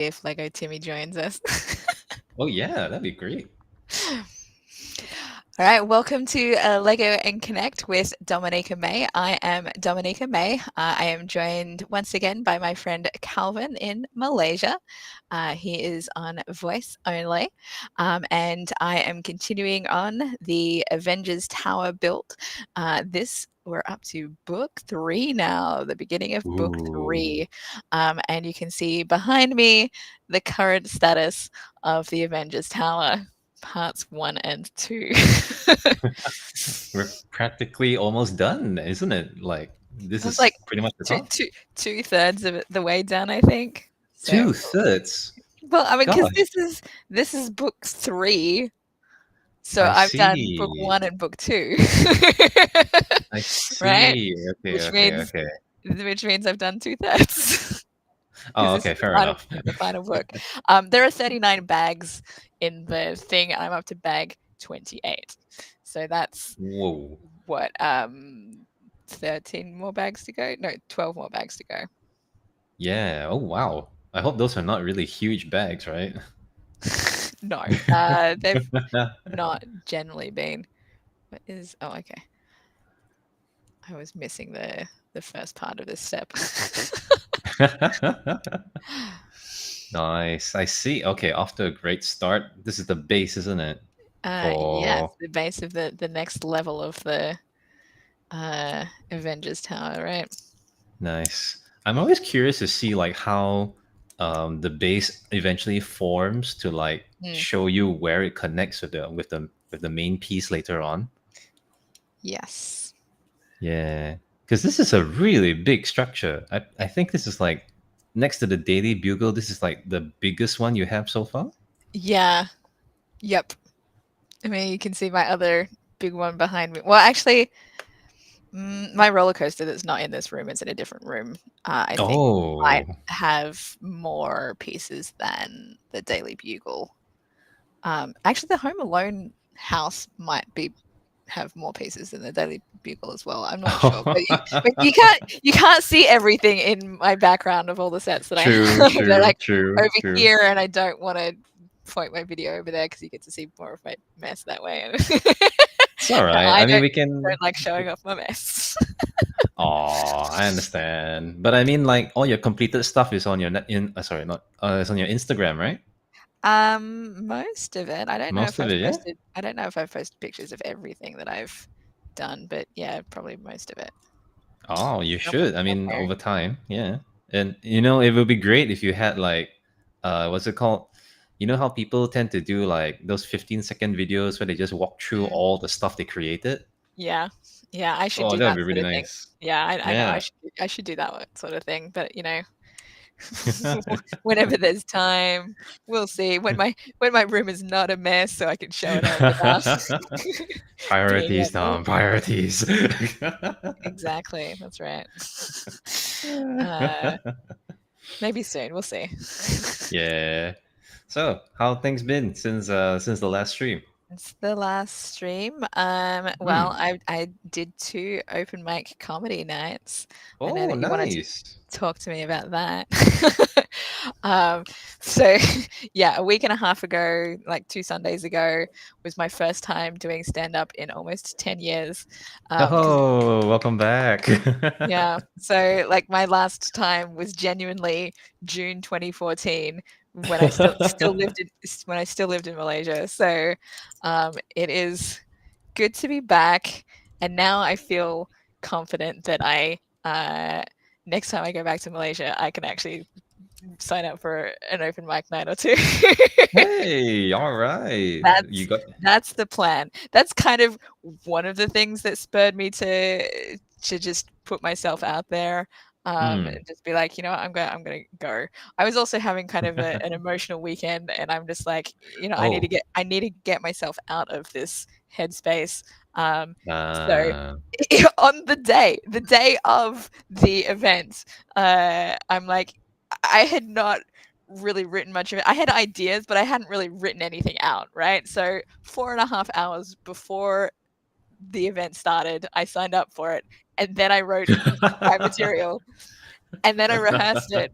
if Lego Timmy joins us. Oh yeah, that'd be great. All right, welcome to Lego and Connect with Dominica May. I am Dominica May. I am joined once again by my friend Calvin in Malaysia. He is on voice only. And I am continuing on the Avengers Tower build. We're up to book 3 now, the beginning of book Ooh. 3. And you can see behind me the current status of the Avengers Tower, parts 1 and 2. We're practically almost done, isn't it? Like this That's is like pretty much the two, top. two, two-thirds of it the way done, I think. So, 2/3. well, I mean, because Gosh, this is book 3, so I I've done book see. 1 and book 2, I right? see. Okay, Which okay, means okay. which means I've done 2/3 because Oh, this okay, is fair enough. the final book. There are 39 bags in the thing, and I'm up to bag 28. So that's Whoa. what 13 more bags to go. No, 12 more bags to go. Yeah. Oh wow. I hope those are not really huge bags, right? No, they've not generally been. What is? Oh, okay. I was missing the first part of this step. Nice. I see. Okay, off to a great start. This is the base, isn't it? Yes, For the base of the next level of the Avengers Tower, right? nice. I'm always curious to see like how the base eventually forms to like Mm, show you where it connects with the main piece later on. yes. Yeah, because this is a really big structure. I think this is like next to the Daily Bugle. This is like the biggest one you have so far. Yeah. Yep. I mean, you can see my other big one behind me. Well, actually, my roller coaster that's not in this room is in a different room. I think might Oh, have more pieces than the Daily Bugle. Actually, the Home Alone house might be have more pieces than the Daily Bugle as well. I'm not sure, but you can't see everything in my background of all the sets that I true, have. They're true, like true, over true. here, and I don't want to point my video over there because you get to see more of my mess that way. And It's all right. I I mean, don't we can. like showing off my mess. Oh, I understand. But I mean, like all your completed stuff is on your sorry, not it's on your Instagram, right? Most of it. I don't know Most if of I've it, yeah. posted. I don't know if I've posted pictures of everything that I've done, but yeah, probably most of it. Oh, you Somewhere, should. I mean, somewhere. over time, yeah. And you know, it would be great if you had like, what's it called? You know how people tend to do like those 15-second videos where they just walk through Mm. all the stuff they created. Yeah, yeah, I should Oh, do that would that be sort really of thing. nice. Yeah, I know Yeah. I should do that sort of thing, but, whenever there's time, we'll see. When my room is not a mess, so I can show it off without being Priorities, like, "Oh." Tom. Priorities. Exactly, that's right. Uh, maybe soon, we'll see. Yeah. So, how things been since the last stream? It's the last stream. Well, Hmm. I did 2 open mic comedy nights. I know Oh, that you wanted to nice. talk to me about that. Um, so yeah, a week and a half ago, like 2 Sundays ago, was my first time doing stand-up in almost 10 years. 'Cause Oh, welcome back. yeah, so, like, my last time was genuinely June 2014 when I still lived in Malaysia. So, it is good to be back, and now I feel confident that next time I go back to Malaysia, I can actually sign up for an open mic night or 2. Hey, all right. You That's got that's the plan. That's kind of one of the things that spurred me to just put myself out there, hmm. and just be like, "You know what? I'm gonna go." I was also having kind of an emotional weekend, and I'm just like, Oh, I need to get myself out of this headspace. So uh, on the day of the event, I'm like, I had not really written much of it. I had ideas, but I hadn't really written anything out, right? So 4.5 hours before the event started, I signed up for it, and then I wrote my material, and then I rehearsed it.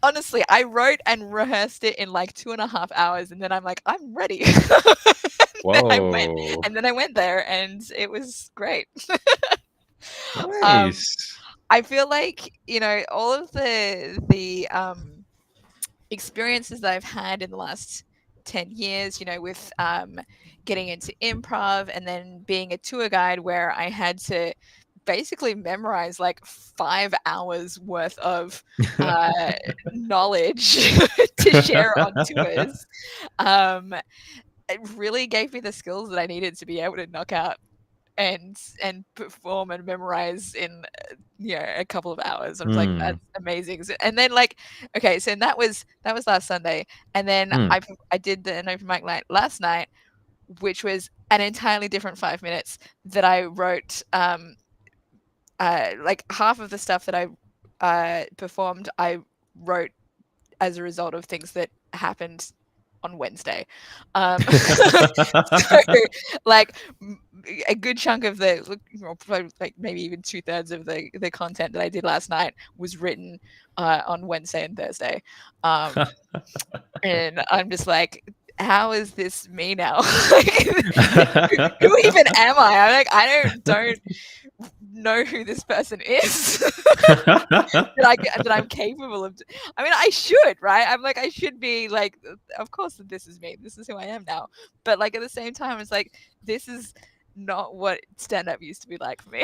honestly, I wrote and rehearsed it in like 2.5 hours, and then I'm like, I'm ready. then I went, Whoa. and then I went there, and it was great. Um, Nice. I feel like all of the experiences that I've had in the last 10 years, with getting into improv and then being a tour guide where I had to basically memorize like 5 hours worth of uh, knowledge to share on tours. Um, it really gave me the skills that I needed to be able to knock out and perform and memorize in a couple of hours. I was like, Hmm. that's amazing. And then like, okay, so that was last Sunday, and then Hmm. I did an open mic night last night, which was an entirely different 5 minutes that I wrote. Like half of the stuff that I performed, I wrote as a result of things that happened on Wednesday. So, like, a good chunk of probably like maybe even 2/3 of the content that I did last night was written on Wednesday and Thursday. And I'm just like, how is this me now? Like, who even am I? I'm like, I don't know who this person is. That I'm capable of. I mean, I should, right? I'm like, I should be like, of course, that this is me. This is who I am now. But like at the same time, it's like this is not what stand up used to be like for me.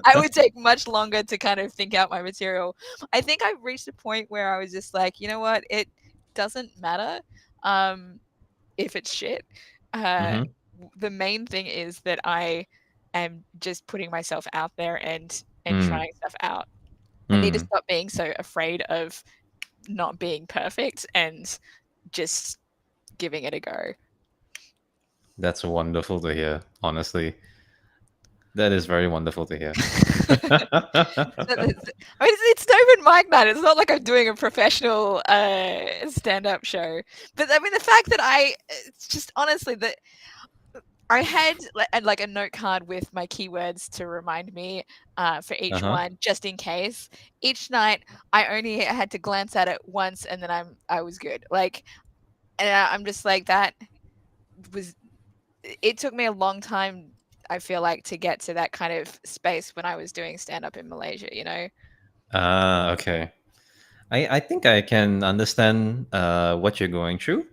I would take much longer to kind of think out my material. I think I've reached a point where I was just like, you know what, it doesn't matter um, if it's shit. Uh, Hmm. the main thing is that I am just putting myself out there and Hmm. trying stuff out. I need to Hmm. stop being so afraid of not being perfect and just giving it a go. That's wonderful to hear, honestly. That is very wonderful to hear. I mean, it's an open mic night. It's not like I'm doing a professional stand-up show. But I mean, the fact that it's just honestly that I had like a note card with my keywords to remind me for each Uh-huh. one, just in case. Each night, I only had to glance at it once, and then I was good. Like, and I'm just like that was. It took me a long time. I feel like to get to that kind of space when I was doing stand up in Malaysia. Ah, okay. I think I can understand what you're going through.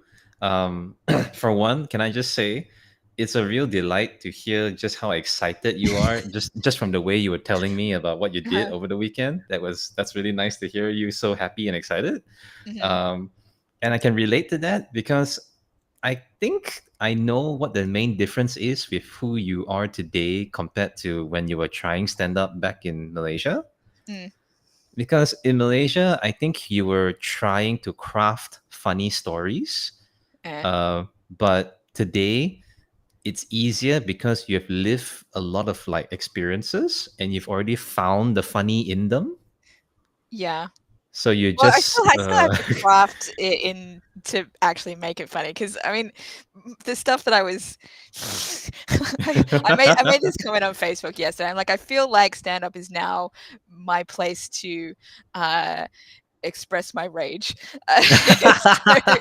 For one, can I just say it's a real delight to hear just how excited you are, just from the way you were telling me about what you did Uh-huh. over the weekend. That's really nice to hear you so happy and excited. Mhm. Um, and I can relate to that because I think I know what the main difference is with who you are today compared to when you were trying stand up back in Malaysia. Mm. Because in Malaysia, I think you were trying to craft funny stories. Eh. But today, it's easier because you've lived a lot of like experiences and you've already found the funny in them. Yeah. So you Well, just I still have to craft it in to actually make it funny because I mean, the stuff that I was, I made this comment on Facebook yesterday. I'm like, I feel like stand up is now my place to uh, express my rage. So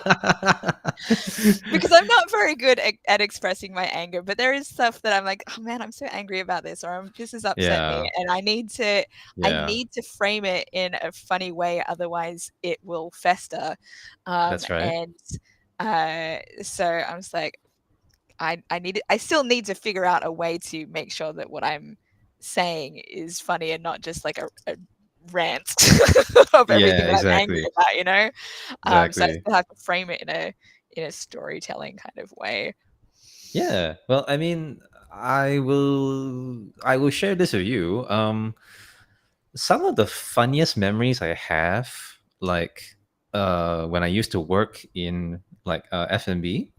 because I'm not very good at expressing my anger, but there is stuff that I'm like, oh man, I'm so angry about this, or this has upset me, yeah, and I yeah, need to frame it in a funny way, otherwise it will fester. that's right. And so I'm just like, I still need to figure out a way to make sure that what I'm saying is funny and not just like a rant of everything Yeah, that I'm angry exactly, about. So I exactly. still have to frame it in a storytelling kind of way. Yeah. Well, I mean, I will share this with you. Some of the funniest memories I have, like when I used to work in like F&B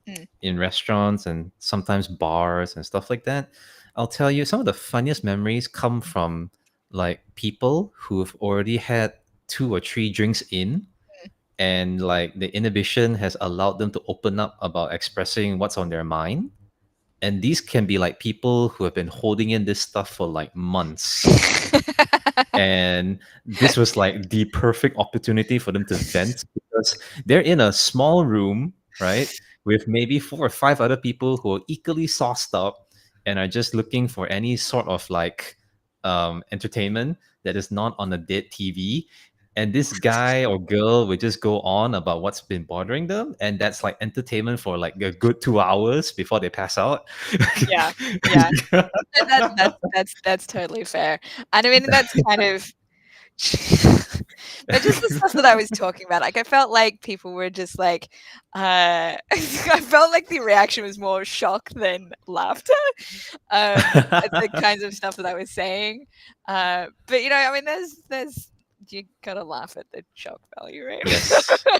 Mm, in restaurants and sometimes bars and stuff like that. I'll tell you some of the funniest memories come from like people who've already had 2 or 3 drinks in, and like the inhibition has allowed them to open up about expressing what's on their mind. And these can be like people who have been holding in this stuff for like months. And this was like the perfect opportunity for them to vent because they're in a small room, right, with maybe 4 or 5 other people who are equally sauced up and are just looking for any sort of like entertainment that is not on a dead TV. And this guy or girl would just go on about what's been bothering them, and that's like entertainment for like a good 2 hours before they pass out. Yeah, yeah. That's totally fair. And I mean, that's kind of but just the stuff that I was talking about, like, I felt like people were just like, I felt like the reaction was more shock than laughter, at the kinds of stuff that I was saying. But, you know, I mean, there's you gotta laugh at the shock value, right?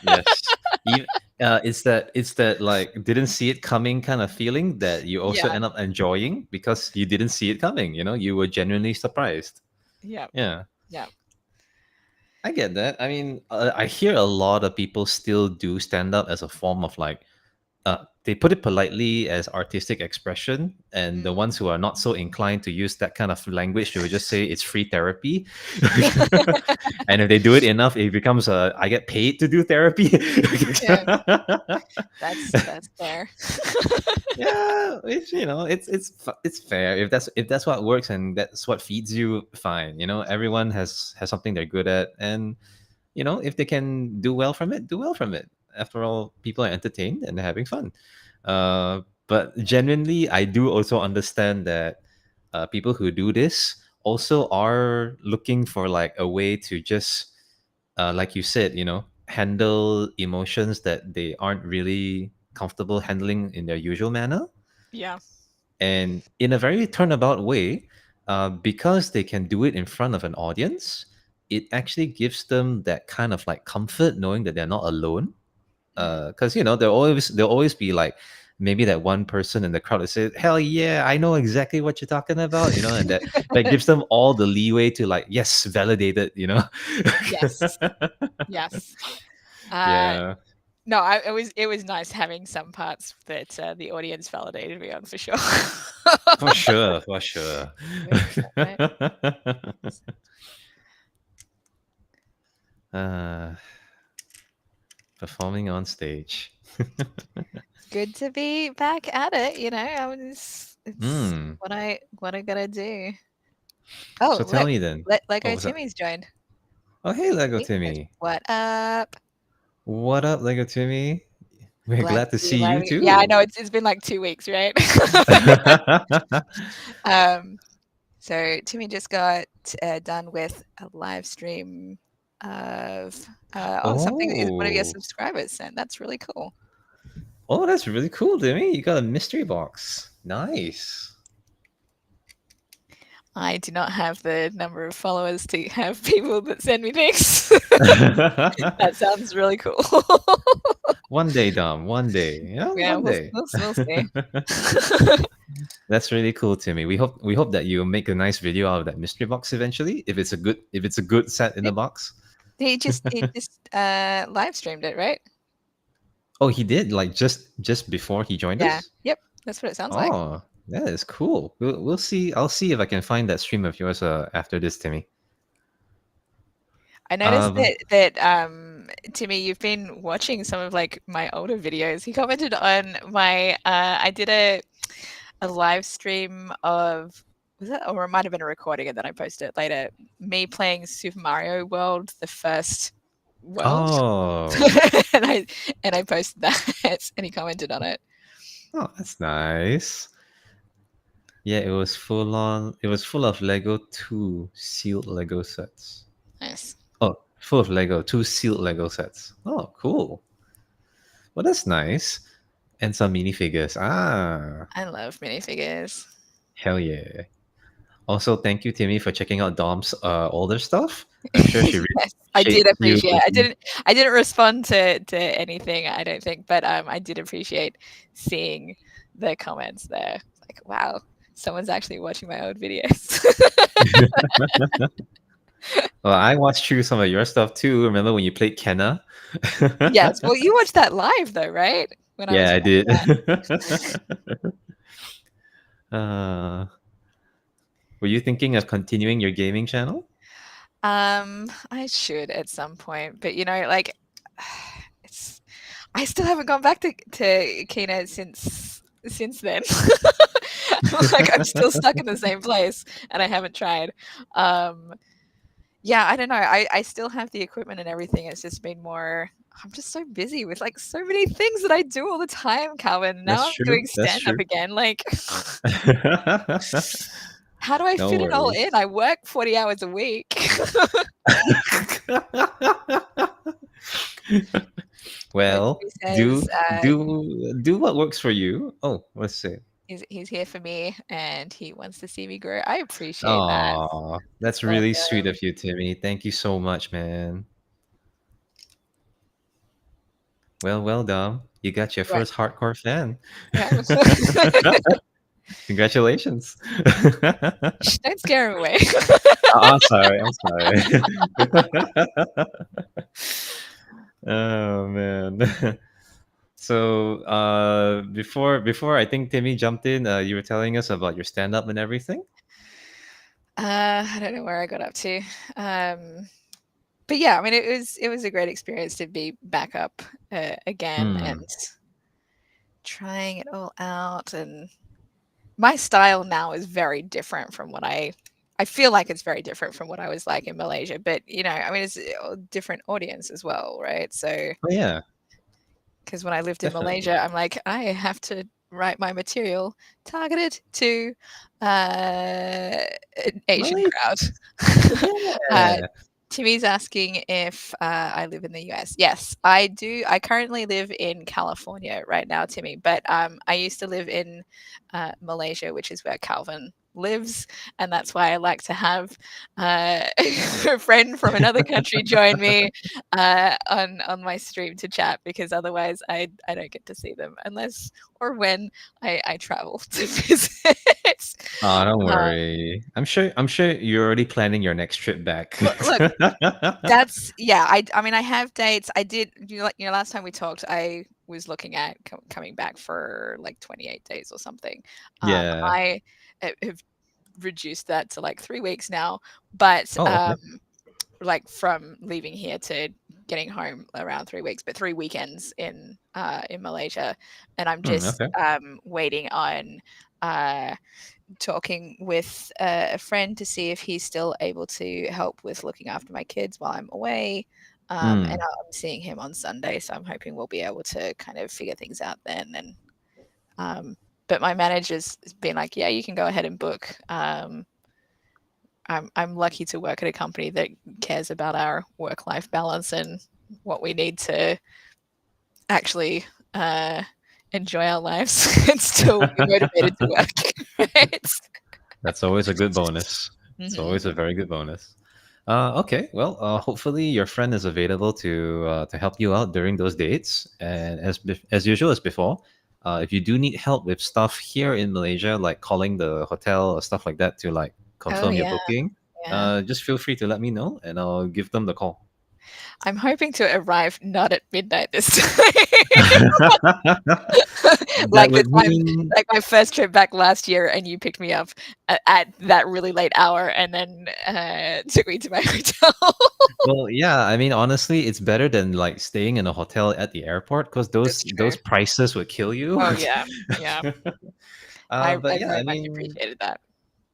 Yes, yes. It's that like didn't see it coming kind of feeling that you also Yeah, end up enjoying because you didn't see it coming. You were genuinely surprised. yeah, Yeah, yeah. I get that. I mean, I hear a lot of people still do stand up as a form of like they put it politely as artistic expression, and the Mm. ones who are not so inclined to use that kind of language, they would just say it's free therapy. And if they do it enough, it becomes a I get paid to do therapy. Yeah, that's fair. Yeah, it's fair if that's what works and that's what feeds you. Fine, everyone has something they're good at, and if they can do well from it, do well from it. After all, people are entertained and they're having fun. But genuinely, I do also understand that people who do this also are looking for like a way to just, like you said, handle emotions that they aren't really comfortable handling in their usual manner. Yeah, And in a very turnabout way, because they can do it in front of an audience, it actually gives them that kind of like comfort knowing that they're not alone. mm, Because there'll always be like maybe that one person in the crowd that says, "Hell yeah, I know exactly what you're talking about," and that gives them all the leeway to like, yes, validate it. yes, yes. Uh, Yeah, no, it was nice having some parts that, the audience validated me on for sure. for sure, for sure. 100%, right? uh, Performing on stage. Good to be back at it, it's Mm. what I gotta do. So Oh, tell look, me then. Oh, Lego what's up? Timmy's joined. Oh, hey, Lego He says, Timmy. "What up? What up, Lego Timmy? We're Glad glad to to see you see you live." Yeah, I too. know it's been like 2 weeks, right? Um, so Timmy just got, done with a live stream of, something that one of your Oh, subscribers sent. That's really cool. oh, that's really cool, Timmy. You got a mystery box. Nice. I do not have the number of followers to have people that send me things. That sounds really cool. One day, Dom. One day. Yeah, One we'll day. we'll we'll see. That's really cool, Timmy. We hope that you make a nice video out of that mystery box eventually. If it's a good set in the It box. he just, live streamed it, right? Oh, he did like just before he joined Yeah. us. Yep, that's what it sounds like. Oh, that is cool. We'll see. I'll see if I can find that stream of yours after this, Timmy. I noticed Um. that, Timmy, you've been watching some of, like, my older videos. He commented on my, I did a live stream of was it? Or it might have been a recording and then I posted it later, me playing Super Mario World, the first world. Oh. And I posted that and he commented on it. Oh, that's nice. Yeah, it was full on. It was full of Lego 2 sealed Lego sets. Nice. Oh, full of Lego 2 sealed Lego sets. Oh, cool. Well, that's nice. And some minifigures. Ah, I love minifigures. hell yeah. Also, thank you, Timmy, for checking out Dom's older stuff. I'm sure she really Yes, I did appreciates you. appreciate. I didn't respond to anything, I don't think, but I did appreciate seeing the comments there. It's like, wow, someone's actually watching my old videos. Well, I watched through some of your stuff too. Remember when you played Kenna? Yes, well, you watched that live though, right? When I Yeah, was I playing did. that. Uh, were you thinking of continuing your gaming channel? I should at some point, but like it's I still haven't gone back to Kina since then. Like I'm still stuck in the same place and I haven't tried. Um, yeah, I don't know. I still have the equipment and everything. It's just been more. I'm just so busy with like so many things that I do all the time, Calvin. That's Now I'm true. doing That's stand up true. again. Like, how do I No fit it all in? worries. I work 40 hours a week. But Well, he says do what works for you. Oh, let's see. he's here for me and he wants to see me grow. I appreciate that. Oh, That's that's really sweet awesome. of you, Timmy. Thank you so much, man. Well done. You got your Right. first hardcore fan. Yeah. Congratulations. Shh, don't scare him away. Sorry. I'm sorry. Oh man. So before I think Timmy jumped in, you were telling us about your stand up and everything. I don't know where I got up to. Um, but yeah, I mean, it was a great experience to be back up again and Hmm. trying it all out. And my style now is very different from what I feel like it's very different from what I was like in Malaysia. But I mean, it's a different audience as well, right? So Oh yeah, because when I lived in definitely. Malaysia, I'm like, I have to write my material targeted to an Asian Malaysia. crowd. uh, Yeah. Timmy's asking if I live in the US. Yes, I do. I currently live in California right now, Timmy, but I used to live in Malaysia, which is where Calvin lives, and that's why I like to have a friend from another country join me on my stream to chat because otherwise I don't get to see them unless or when I travel to visit. Oh, don't uh, worry. I'm sure you're already planning your next trip back. look, that's yeah. I mean I have dates. I did last time we talked I was looking at coming back for like 28 days or something. Yeah. I have reduced that to like 3 weeks now, but Oh, okay. like from leaving here to getting home around 3 weeks, but 3 weekends in Malaysia, and I'm just Okay. waiting on uh, talking with a friend to see if he's still able to help with looking after my kids while I'm away. And Mm. I'm seeing him on Sunday, so I'm hoping we'll be able to kind of figure things out then. And but my manager's been like, "Yeah, you can go ahead and book." I'm lucky to work at a company that cares about our work life balance and what we need to actually uh, enjoy our lives and still be motivated to work. Right? That's always a good bonus. It's Hmm. always a very good bonus. Okay, well, hopefully your friend is available to help you out during those dates. And as usual as before, if you do need help with stuff here in Malaysia, like calling the hotel or stuff like that to like Oh confirm your yeah, booking, yeah. just feel free to let me know, and I'll give them the call. I'm hoping to arrive not at midnight this time. That Like the would time, mean, like my first trip back last year, and you picked me up at that really late hour, and then took me to my hotel. well, yeah. I mean, honestly, it's better than like staying in a hotel at the airport because those That's true. those prices would kill you. Oh yeah, yeah. I But yeah, very I much mean, appreciated that.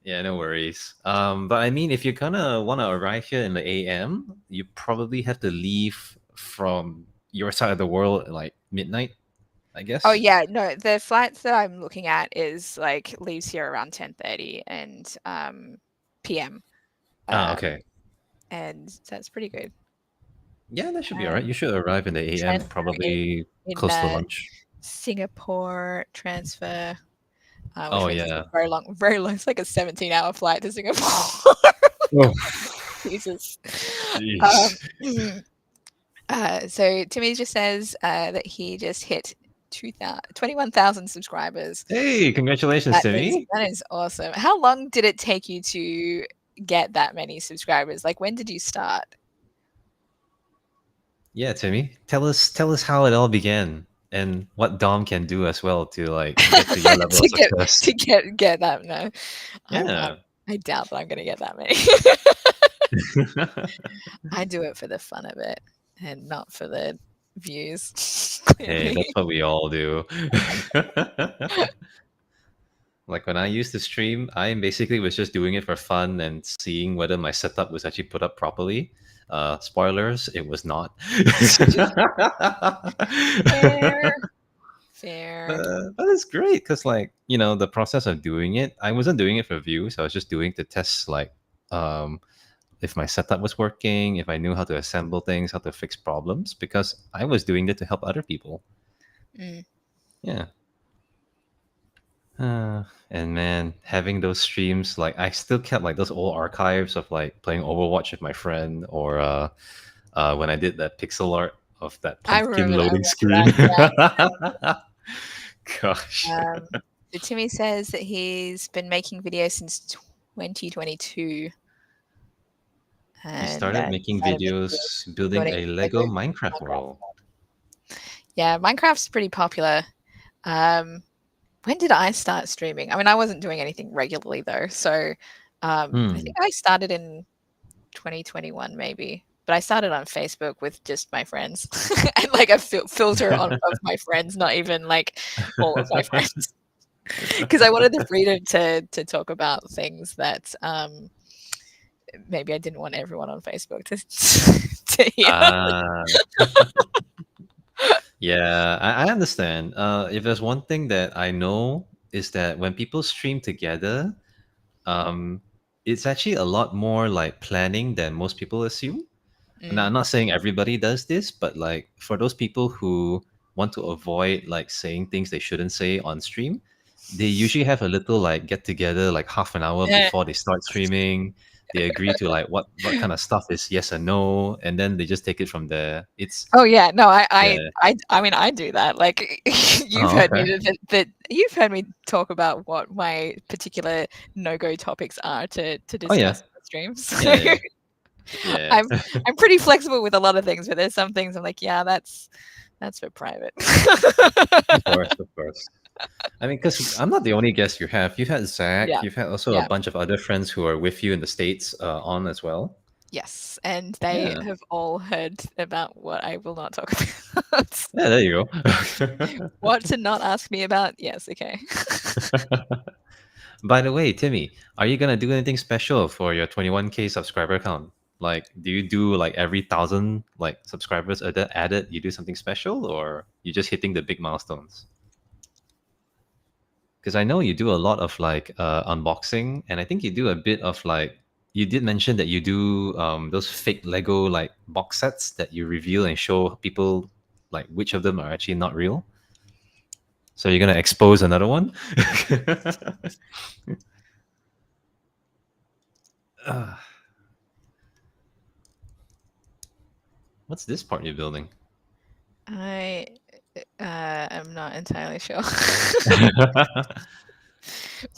yeah, no worries. But I mean, if you kind of want to arrive here in the AM, you probably have to leave from your side of the world at like midnight, I Oh guess. yeah, no, the flights that I'm looking at is like leaves here around 10:30 and PM. Ah, Um, okay. and that's pretty good. Yeah, that should be all right. Um, You should arrive in the AM transfer probably in close to lunch. Singapore transfer, which Oh means it's a yeah. very long, very long. It's like a 17-hour flight to Singapore. Oh, Jesus. Um, jeez. so Timmy just says that he just hit 21,000 subscribers. Hey, congratulations, That is Timmy. that is awesome. How long did it take you to get that many subscribers? Like, when did you start? Yeah, Timmy. Tell us how it all began and what Dom can do as well to like get to your level of to get success. to get that. No, I'm Yeah. I doubt that I'm gonna get that many. I do it for the fun of it and not for the views. Hey, Clearly. that's what we all do. Like when I used to stream, I basically was just doing it for fun and seeing whether my setup was actually put up properly. Spoilers, it was not. Fair, fair. But it's great because, like, the process of doing it, I wasn't doing it for views. I was just doing it to test, like, um, if my setup was working, if I knew how to assemble things, how to fix problems, because I was doing it to help other people. Mm. Yeah. And man, having those streams, like I still kept like those old archives of like playing Overwatch with my friend, or when I did that pixel art of that pumpkin I loading remember that. screen. Yeah. Gosh, So Timmy says that he's been making videos since 2022, he and started making started videos building building a Lego Lego Minecraft Minecraft. world. Yeah, Minecraft's pretty popular. Um, when did I start streaming? I mean, I wasn't doing anything regularly though, so I Hmm. think I started in 2021 maybe. But I started on Facebook with just my friends and like a filter of my friends, not even like all of my friends, because I wanted the freedom to talk about things that maybe I didn't want everyone on Facebook to to hear. Ah, yeah, I understand. If there's one thing that I know is that when people stream together, um, it's actually a lot more like planning than most people assume. Now, Mm. I'm not saying everybody does this, but like for those people who want to avoid like saying things they shouldn't say on stream, they usually have a little like get together like half an hour Yeah. before they start streaming. They agree to like what kind of stuff is yes or no, and then they just take it from there. It's Oh yeah, no, yeah. I mean I do that. Like you've Oh, heard me okay. that you've heard me talk about what my particular no-go topics are to Oh yeah. discuss on the streams. So Yeah, yeah. Yeah. I'm pretty flexible with a lot of things, but there's some things I'm like, yeah, that's for private. Of course, of course. I mean, because I'm not the only guest you have. You've had Zach. Yeah, You've had also a yeah. bunch of other friends who are with you in the States on as well. Yes, and they Yeah. have all heard about what I will not talk about. Yeah, there you go. What to not ask me about? Yes, okay. By the way, Timmy, are you gonna do anything special for your 21K subscriber count? Like, do you do like every 1,000 like subscribers added, you do something special, or you just hitting the big milestones? Because I know you do a lot of like unboxing, and I think you do a bit of like you did mention that you do those fake Lego like box sets that you reveal and show people like which of them are actually not real. So you're gonna expose another one? Ah, what's this part you're building? I am not entirely sure.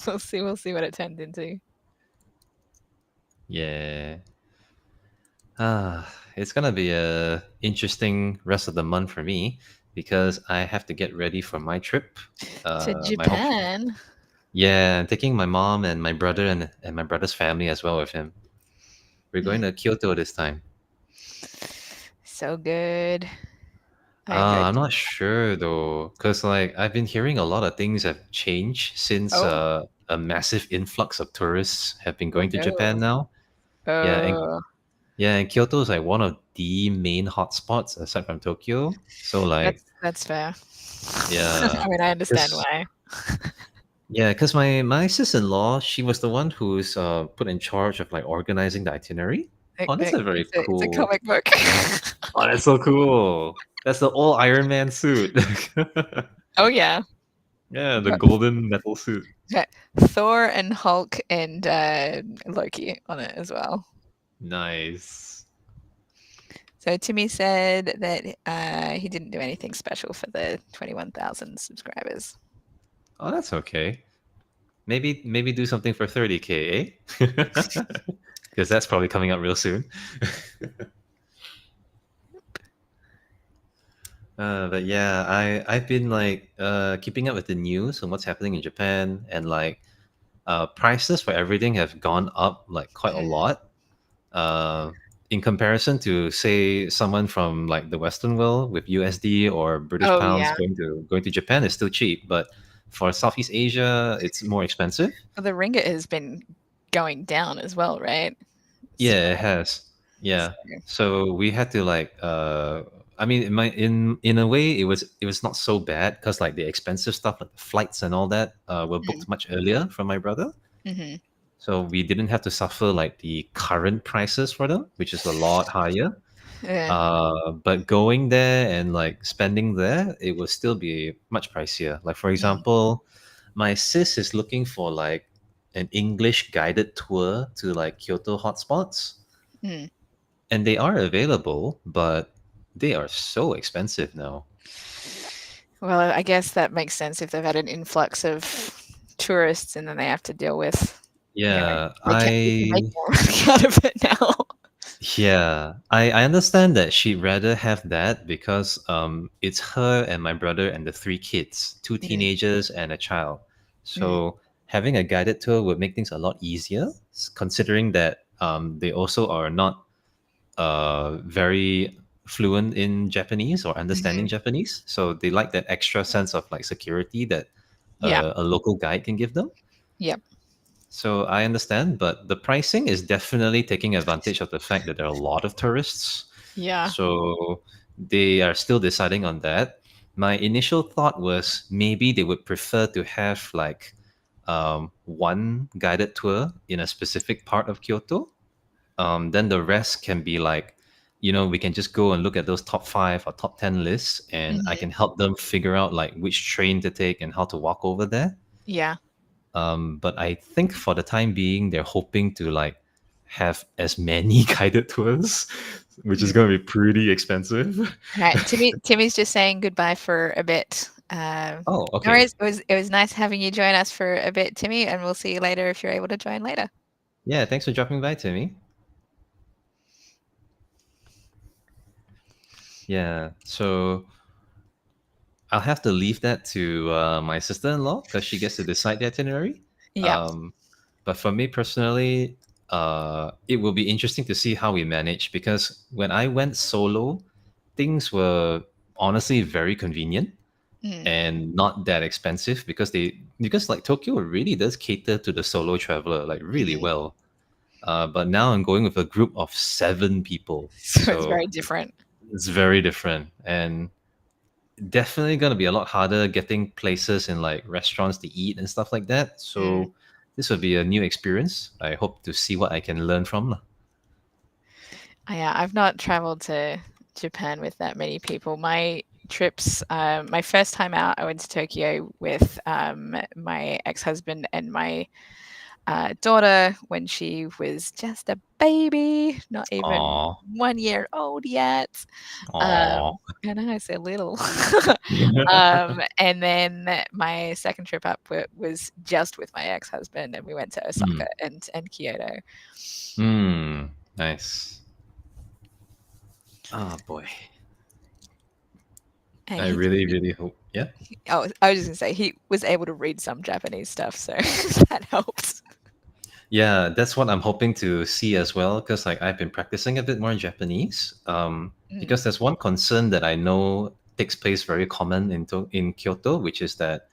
We'll see what it turned into. Yeah. It's gonna be a interesting rest of the month for me because I have to get ready for my trip. To My home. Japan. Yeah, I'm taking my mom and my brother and my brother's family as well with him. We're going Mm, to Kyoto this time. so good. I go I'm to not sure though, because like I've been hearing a lot of things have changed since oh, a massive influx of tourists have been oh going to Japan no. now. Yeah, and Oh, yeah, and Kyoto is like one of the main hotspots aside from Tokyo. So like, that's fair. yeah, I mean, I understand because why. yeah, because my sister-in-law, she was the one who's put in charge of like organizing the itinerary. Oh, that's a very It's a cool. comic book. Oh, that's so cool. That's the old Iron Man suit. Oh yeah. Yeah, the golden metal suit. Yeah. Thor and Hulk and Loki on it as well. Nice. So Timmy said that he didn't do anything special for the 21,000 subscribers. Oh, that's okay. Maybe do something for 30K, eh? Because that's probably coming up real soon. But yeah, I've been like keeping up with the news and what's happening in Japan, and like prices for everything have gone up like quite a Mm. lot. Uh, in comparison to say someone from like the Western world with USD or British Oh pounds yeah. going to Japan is still cheap, but for Southeast Asia, it's more expensive. Well, the ringgit has been going down as well, right? So, Yeah, it has. so Yeah. So we had to like I mean in a way it was not so bad because like the expensive stuff like the flights and all that were mm, booked much earlier from my brother. mhm. So we didn't have to suffer like the current prices for them, which is a lot higher. Yeah. But going there and like spending there, it will still be much pricier. Like for Mm, example, my sis is looking for like an English guided tour to like Kyoto hotspots, mm. and they are available, but they are so expensive now. Well, I guess that makes sense if they've had an influx of tourists and then they have to deal with, you know, Yeah, they can make I more money out of it now. I understand that she'd rather have that because it's her and my brother and the three kids, two Mm, teenagers and a child. mm, So having a guided tour would make things a lot easier, considering that they also are not very fluent in Japanese or understanding mhm. Japanese. So they like that extra sense of like security that Yeah. a local guide can give them. Yep. So I understand, but the pricing is definitely taking advantage of the fact that there are a lot of tourists. Yeah. So they are still deciding on that. My initial thought was maybe they would prefer to have like one guided tour in a specific part of Kyoto. Then the rest can be like, we can just go and look at those top 5 or top 10 lists, and I Mhm. can help them figure out like which train to take and how to walk over there. Yeah. But I think for the time being, they're hoping to like have as many guided tours, which is Mm. going to be pretty expensive. Right. Timmy's just saying goodbye for a bit. Oh, No okay. worries. It was nice having you join us for a bit, Timmy, and we'll see you later if you're able to join later. Yeah, thanks for dropping by, Timmy. Yeah, so I'll have to leave that to my sister-in-law because she gets to decide the itinerary. Yep. Um, but for me personally, it will be interesting to see how we manage because when I went solo, things were honestly very convenient Mm, and not that expensive because like Tokyo really does cater to the solo traveler like really mhm. well. But now I'm going with a group of 7 people, So it's so very different. it's very different and definitely going to be a lot harder getting places in like restaurants to eat and stuff like that. Mm. So this will be a new experience. I hope to see what I can learn from. Lah. Yeah, I've not traveled to Japan with that many people. My trips, my first time out, I went to Tokyo with my ex-husband and my daughter when she was just a baby, not even Aw, 1 year old yet. aw. I know I said little. And then my second trip up was just with my ex-husband, and we went to Hmm. Osaka and Kyoto. Hmm. Nice. Ah, boy. And I really, really hope. Yeah. oh, I was just gonna say he was able to read some Japanese stuff, so that helps. Yeah, that's what I'm hoping to see as well. Because like I've been practicing a bit more Japanese. Mm, Because there's one concern that I know takes place very common in Kyoto, which is that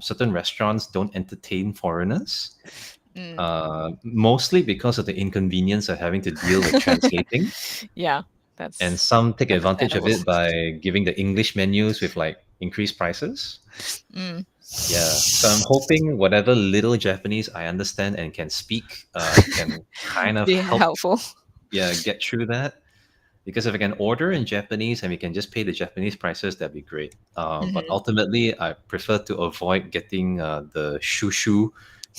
certain restaurants don't entertain foreigners. mm. Mostly because of the inconvenience of having to deal with translating, Yeah, and that's some take advantage of understandable. it by giving the English menus with like increased prices. Mm. Yeah, so I'm hoping whatever little Japanese I understand and can speak can kind of Be help, helpful. yeah, get through that. Because if I can order in Japanese and we can just pay the Japanese prices, that'd be great. But Mhm. ultimately, I prefer to avoid getting the shushu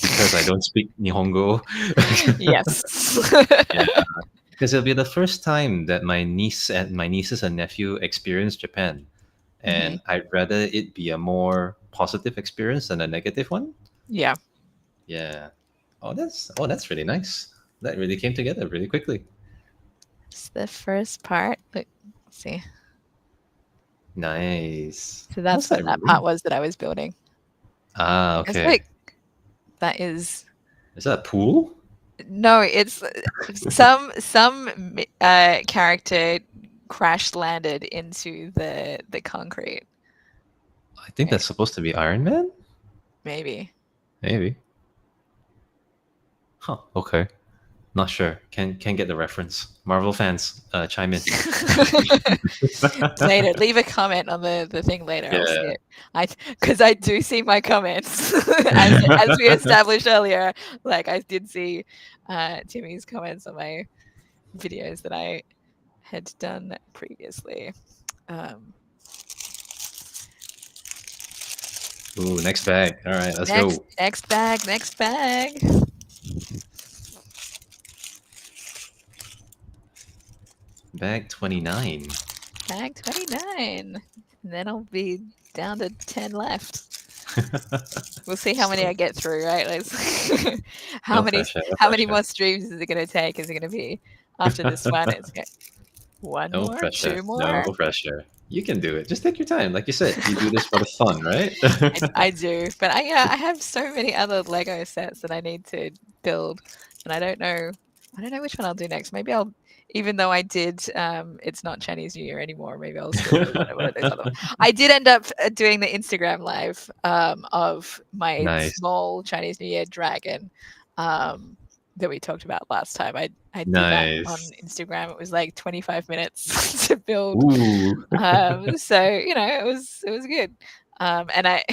because I don't speak Nihongo. Yes. Yeah, because it'll be the first time that my nieces and nephew experience Japan, Mhm. and I'd rather it be a more positive experience than a negative one. Yeah. Yeah. Oh, that's really nice. That really came together really quickly. It's the first part. Look, let's see. Nice. So What's that's what that that part room? was that I was building. Ah, It's okay. like that is Is that a pool? no, it's some character crash landed into the concrete. I think Right? that's supposed to be Iron Man? Maybe. Maybe. Huh. Okay. Not sure. Can get the reference. Marvel fans, chime in. Later, leave a comment on the thing later. I'll see Yeah. it. Because I do see my comments as we established earlier. Like I did see Timmy's comments on my videos that I had done previously. Um, Ooh, next bag. All right, let's next go. next bag, next bag. Bag 29. Bag 29. And then I'll be down to 10 left. We'll see how many So, I get through, right? Like, how no many pressure, no how many pressure. more streams is it gonna take? Is it gonna be after this one? It's one No more, pressure, two no more. pressure. You can do it. Just take your time. Like you said, you do this for the fun, right? I do, but I have so many other Lego sets that I need to build, and I don't know which one I'll do next. Maybe I'll, even though I did, it's not Chinese New Year anymore. Maybe I'll still do one of those other. I did end up doing the Instagram live of my Nice, small Chinese New Year dragon. Um, that we talked about last time. I did that on nice. Instagram. It was like 25 minutes to build. Ooh. So it was good. And I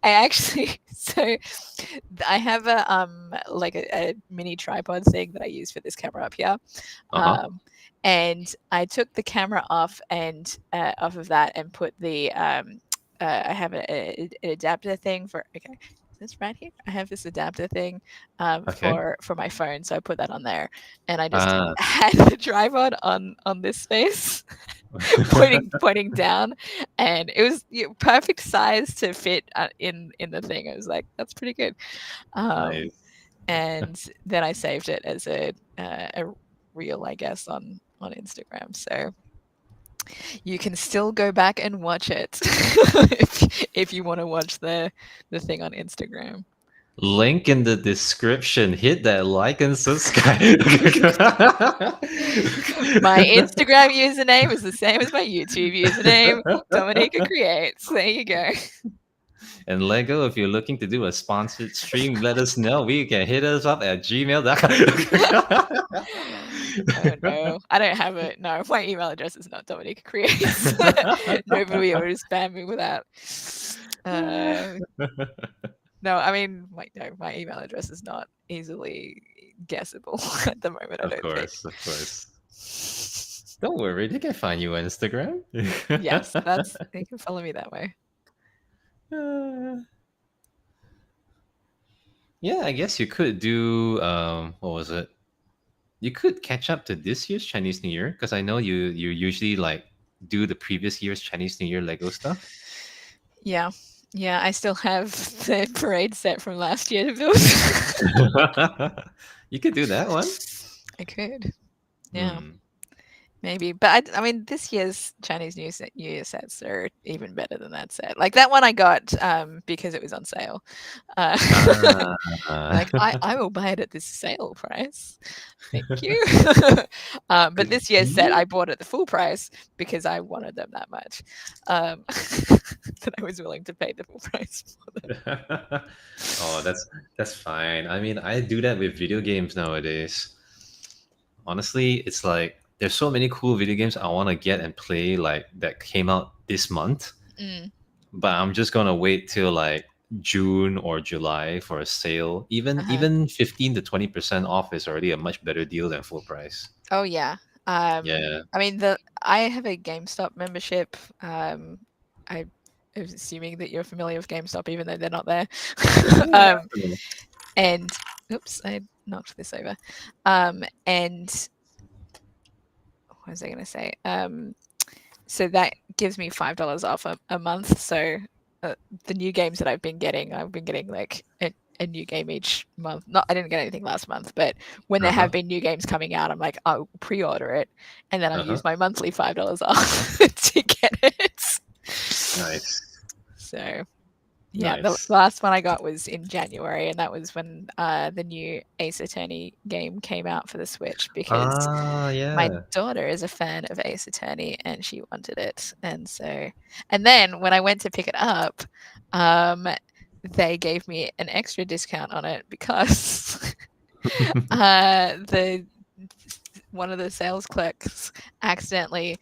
I actually so I have a like a mini tripod thing that I use for this camera up here. Uh-huh. Um, and I took the camera off and off of that and put the I have an adapter thing for okay. Is this right here? I have this adapter thing Okay. for my phone, so I put that on there, and I just Ah. had the tripod on this space, pointing down, and it was perfect size to fit in the thing. I was like, that's pretty good. Um, Nice. and then I saved it as a reel, I guess, on Instagram. So you can still go back and watch it if you want to watch the thing on Instagram. Link in the description. Hit that like and subscribe. My Instagram username is the same as my YouTube username, Dominica Creates. There you go. And Lego, if you're looking to do a sponsored stream, let us know. We can hit us up at Oh no, I don't have it. No, my email address is not Dominica Creates. Nobody will spam me with that. No, I mean, my email address is not easily guessable at the moment. I Of don't think. course, of course. Don't worry, they can find you on Instagram. Yes, you can follow me that way. Yeah, I guess you could do what was it? You could catch up to this year's Chinese New Year because I know you usually like do the previous year's Chinese New Year Lego stuff. Yeah, yeah. I still have the parade set from last year to build. You could do that one. I could. Yeah. Hmm. Maybe, but I mean, this year's Chinese New Year sets are even better than that set. Like that one I got because it was on sale. Uh, like Ah. I will buy it at this sale price. Thank you. But this year's set Mhm. I bought at the full price because I wanted them that much. That I was willing to pay the full price for them. Oh, that's fine. I mean, I do that with video games nowadays. Honestly, it's like there's so many cool video games I want to get and play like that came out this month, Mm, but I'm just gonna wait till like June or July for a sale. Even uh-huh. even 15 to 20% off is already a much better deal than full price. Oh yeah. Yeah. I mean the I have a GameStop membership. I am assuming that you're familiar with GameStop, even though they're not there. Yeah. um, and oops, I knocked this over. And what was I going to say? So that gives me $5 off a month. So the new games that I've been getting like a new game each month. Not I didn't get anything last month, but when there have Uh-huh. been new games coming out, I'm like, I'll pre-order it, and then I'll Uh-huh. use my monthly $5 off to get Yeah, the Nice. last one I got was in January, and that was when the new Ace Attorney game came out for the Switch because Ah, my yeah. daughter is a fan of Ace Attorney and she wanted it. And then when I went to pick it up, um, they gave me an extra discount on it because the one of the sales clerks accidentally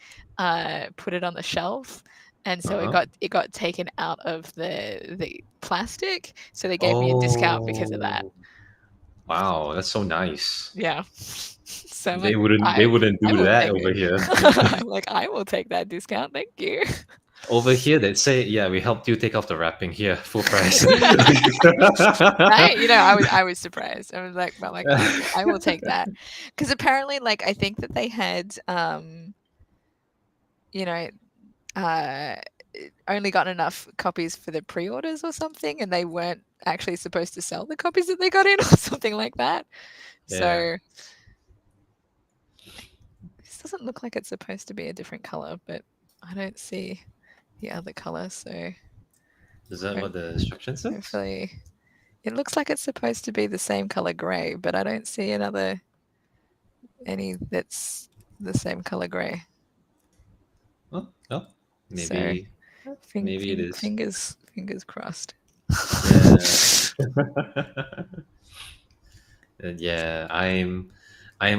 put it on the shelf, and so Uh-huh. it got taken out of the plastic. So they gave me a discount because of that. Oh, wow, that's so nice. Yeah. So I'm They like, wouldn't they wouldn't I do will that take over it. here. I'm like, I will take that discount. Thank you. Over here, they'd say, "Yeah, we helped you take off the wrapping. Here, full price." Right? I was surprised. I was like, well, like I will take that because apparently, like I think that they had, you know, uh, only gotten enough copies for the pre-orders or something, and they weren't actually supposed to sell the copies that they got in or something like that. Yeah. So this doesn't look like it's supposed to be a different color, but I don't see the other color, so Is that hope- what the instruction says? hopefully it looks like it's supposed to be the same color gray, but I don't see any that's the same color gray. Oh, no. So Maybe it is. fingers crossed. Yeah. Yeah, I am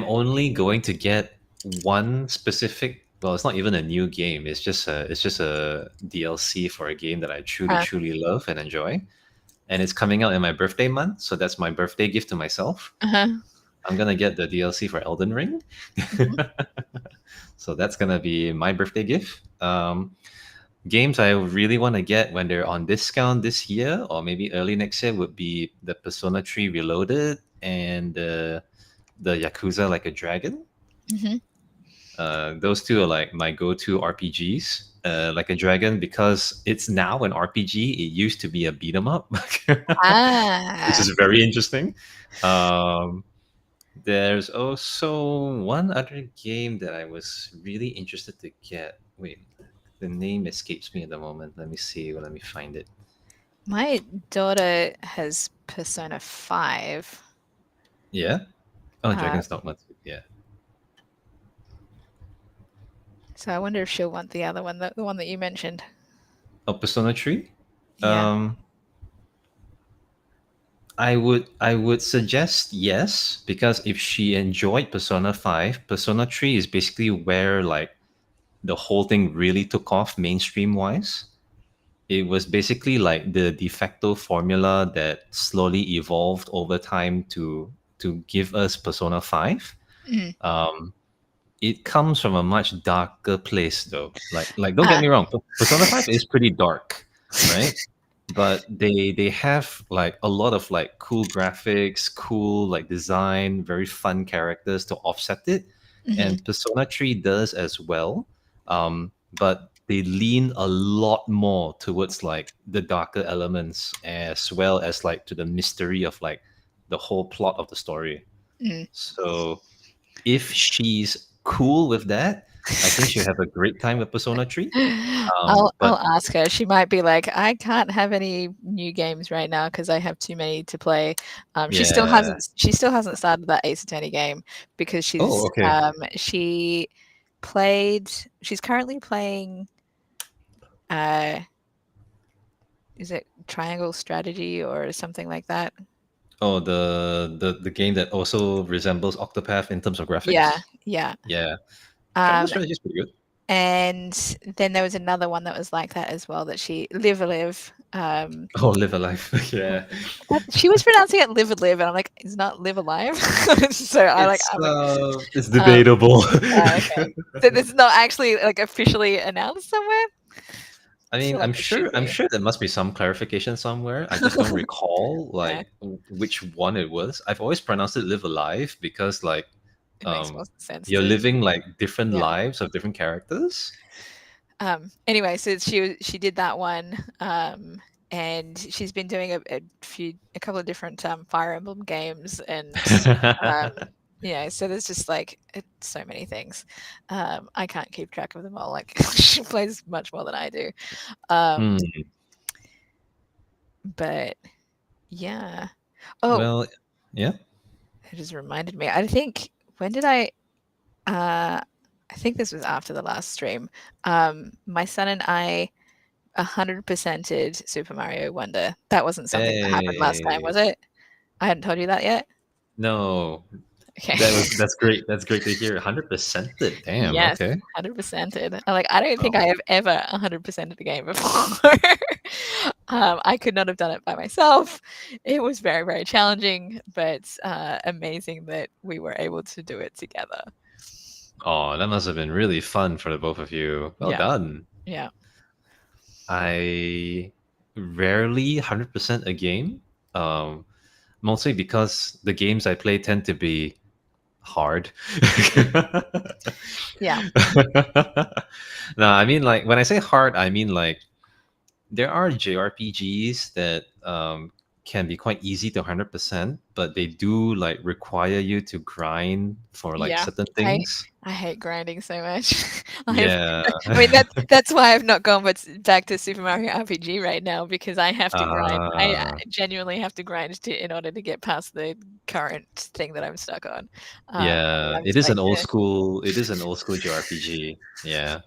only going to get one specific. Well, it's not even a new game. It's just a DLC for a game that I Uh, truly love and enjoy, and it's coming out in my birthday month. So that's my birthday gift to myself. uh-huh. I'm gonna get the DLC for Elden Ring. Mhm. So that's gonna be my birthday gift. Games I really want to get when they're on discount this year or maybe early next year would be the Persona 3 Reloaded and the Yakuza Like a Dragon. Mhm. Those two are like my go-to RPGs. Like a Dragon because it's now an RPG. It used to be a beat 'em up, which Ah, is very interesting. Um, there's also one other game that I was really interested to get. Wait, the name escapes me at the moment. Let me see. Let me find it. my daughter has Persona 5. Yeah. Oh, Uh, Dragon's Dogma 2. Yeah. so I wonder if she'll want the other one, the one that you mentioned. Oh, Persona 3. Yeah. I would suggest yes because if she enjoyed Persona 5, Persona 3 is basically where like the whole thing really took off mainstream wise. It was basically like the de facto formula that slowly evolved over time to give us Persona 5. Mm. Um, it comes from a much darker place though. Like don't get Ah. me wrong, Persona 5 is pretty dark, right? But they have like a lot of like cool graphics, cool like design, very fun characters to offset it. Mhm. And Persona 3 does as well. But they lean a lot more towards like the darker elements as well as like to the mystery of like the whole plot of the story. Mm. So if she's cool with that, I think she'll have a great time with Persona 3. I'll But ask her. She might be like, "I can't have any new games right now because I have too many to play." yeah. She still hasn't started that Ace Attorney game because Oh, okay. she's currently playing, uh, is it Triangle Strategy or something like that? Oh, the game that also resembles Octopath in terms of Yeah, graphics. yeah. Yeah, Triangle Um, Strategy is pretty good. and then there was another one that was like that as well that she Live a Live, Oh, Live Alive. Yeah, she was pronouncing it "live and live," and I'm like, "It's not live alive." So it's um, debatable. okay. So this is not actually like officially announced somewhere. I I mean, feel like it should I'm be. sure there must be some clarification somewhere. I just don't recall Yeah, like which one it was. I've always pronounced it "Live Alive" because like it makes more sense you're to living like different yeah. lives of different characters. Anyway, so she did that one, and she's been doing a couple of different Fire Emblem games, and um, so there's just like so many things. I can't keep track of them all. Like she plays much more than I do. Um, Hmm. But yeah. Oh, Well, yeah. it just reminded me. I think when did uh I think this was after the last stream. My son and I 100%ed Super Mario Wonder. That wasn't something that happened last time, was Hey, it? I hadn't told you that yet? no, Okay. that's great. That's great to hear. 100% it. Damn. Yes, Okay. 100%ed. I don't think I Oh, have ever 100%ed the game before. I could not have done it by myself. It was very, very challenging, but amazing that we were able to do it together. oh, that must have been really fun for the both of you. Well Yeah, done. yeah, I rarely 100% a game. Um, Mostly because the games I play tend to be hard. yeah, No, I mean like when I say hard, I mean like there are JRPGs that can be quite easy to 100%, but they do like require you to grind for like yeah. certain I things. I hate grinding so much. I've Yeah. I mean that's why I've not gone back to Super Mario RPG right now because I have to grind. I Ah, genuinely have to grind in order to get past the current thing that I'm stuck on. yeah. I'm It just is like, an old school. It is an old school JRPG. Yeah.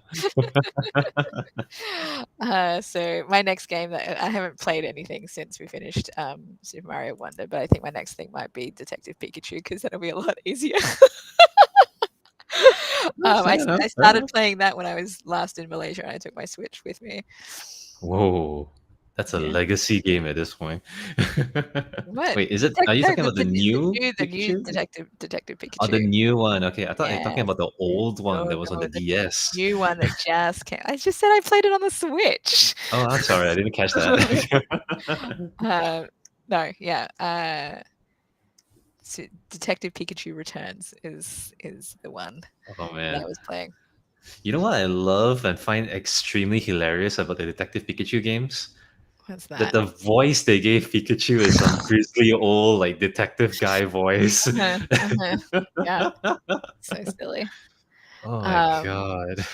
So my next game that I haven't played anything since we finished Super Mario Wonder, but I think my next thing might be Detective Pikachu because that'll be a lot easier. No, fair enough. I Fair started enough. playing that when I was last in Malaysia and I took my Switch with me. Whoa, that's a Yeah. legacy game at this point. What? Wait, is it? Are you No, talking about the new the new Pikachu? Detective Oh, the Pikachu. new one. Okay, I thought you're talking Yes. about the old one No, that was on no, the the DS. new one that just came. I just said I played it on the Switch. Oh, I'm sorry, I didn't catch that. Uh, no, yeah. So Detective Pikachu Returns is the one Oh that I man, was playing. you know what I love and find extremely hilarious about the Detective Pikachu games? What's That that? the voice they gave Pikachu is some grizzly old like detective guy voice. Uh-huh, uh-huh. Yeah, so silly. Oh my Um, god.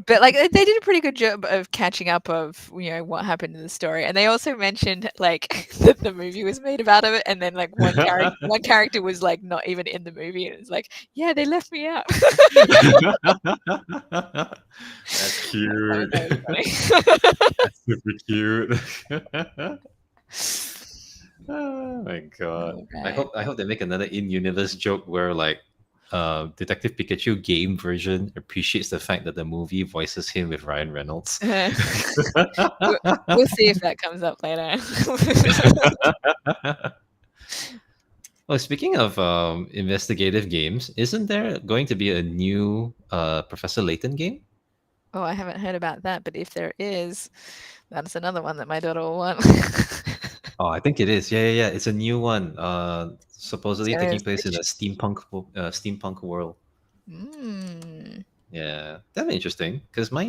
but like they did a pretty good job of catching up of what happened in the story, and they also mentioned like that the movie was made about of it, and then like one character was like not even in the movie, and it's like yeah they left me out. That's That cute. was funny. That's super cute. Oh my god. All right. I hope they make another in-universe joke where like Detective Pikachu game version appreciates the fact that the movie voices him with Ryan Reynolds. we'll, we'll see if that comes up later. Oh, speaking of investigative games, isn't there going to be a new Professor Layton game? Oh, I haven't heard about that, but if there is, that's another one that my daughter will want. Oh, I think it is. Yeah, yeah, yeah. It's a new one. It's Supposedly gonna taking place in a switch. steampunk world. Mm. Yeah, that'd be interesting. Because my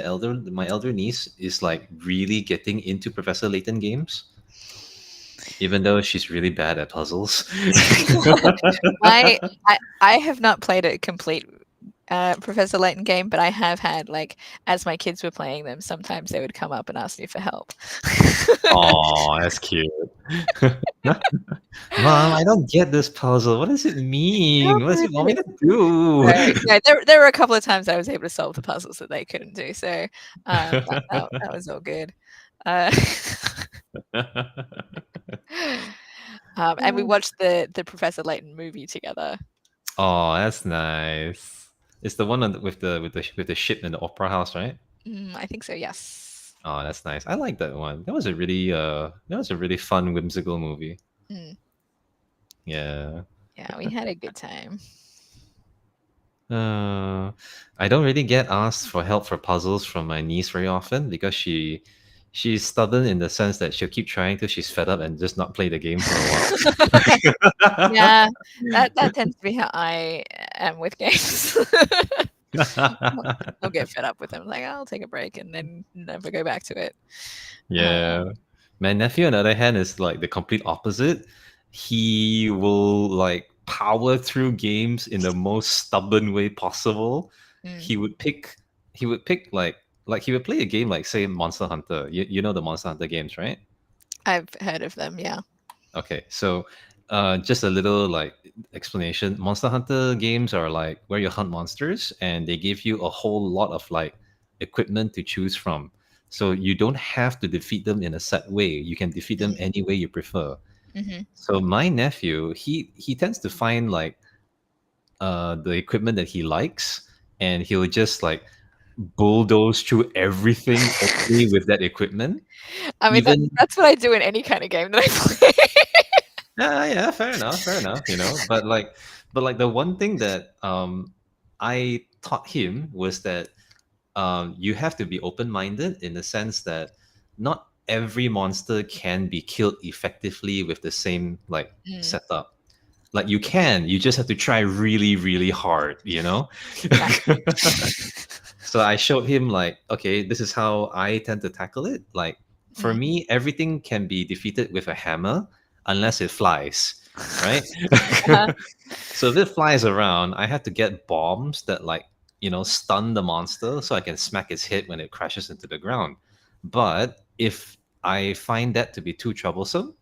elder niece, is like really getting into Professor Layton games, even though she's really bad at puzzles. I, I have not played a complete Professor Layton game, but I have had like as my kids were playing them, sometimes they would come up and ask me for help. Oh, that's cute. Mom, I don't get this puzzle. What does it mean? Help What does me. it want me to do? So, yeah, there were a couple of times I was able to solve the puzzles that they couldn't do. So that was all good. Uh, and we watched the Professor Layton movie together. Oh, that's nice. It's the one with the ship in the opera house, right? I think so. Yes. Oh, that's nice. I like that one. That was a really fun, whimsical movie. Mm, Yeah. yeah, we had a good time. Uh, I don't really get asked for help for puzzles from my niece very often because she's stubborn in the sense that she'll keep trying till she's fed up and just not play the game for a while. Yeah, that tends to be how I am with games. I'll get fed up with them. Like I'll take a break and then never go back to it. Yeah. My nephew, on the other hand, is like the complete opposite. He will like power through games in the most stubborn way possible. Mm, He would pick he would pick like he would play a game like say Monster Hunter. You know the Monster Hunter games, right? I've heard of them. Yeah. Okay, so just a little like explanation. Monster Hunter games are like where you hunt monsters, and they give you a whole lot of like equipment to choose from. So you don't have to defeat them in a set way. You can defeat them any way you prefer. Mm-hmm. So my nephew, he tends to find like the equipment that he likes, and he'll just like bulldoze through everything only with that equipment. I mean, Even that's what I do in any kind of game that I play. yeah, yeah, fair enough, you know. But like the one thing that I taught him was that you have to be open-minded in the sense that not every monster can be killed effectively with the same like Mm, setup. Like you just have to try really, really hard, you know? yeah. So I showed him like, okay, this is how I tend to tackle it. Like for Mm. me, everything can be defeated with a hammer unless it flies, right? Uh-huh. So if it flies around, I have to get bombs that like, stun the monster so I can smack its head when it crashes into the ground. But if I find that to be too troublesome,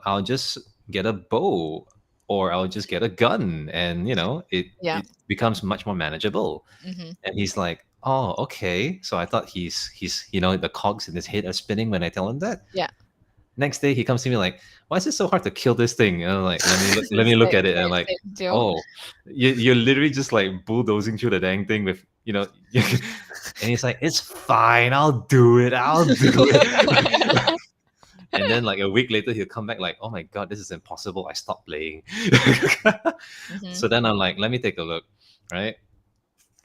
I'll just get a bow or I'll just get a gun and it Yeah. it becomes much more manageable. Hmm. And he's like, "Oh, okay." So I thought he's the cogs in his head are spinning when I tell him that. Yeah. Next day he comes to me like, "Why is it so hard to kill this thing?" And I'm like, let me look Same, at it, and I'm like, same deal. "Oh, you're literally just like bulldozing through the dang thing with and he's like, "It's fine, I'll do it." And then like a week later he'll come back like, "Oh my god, this is impossible. I stopped playing." Hmm. So then I'm like, "Let me take a look." Right?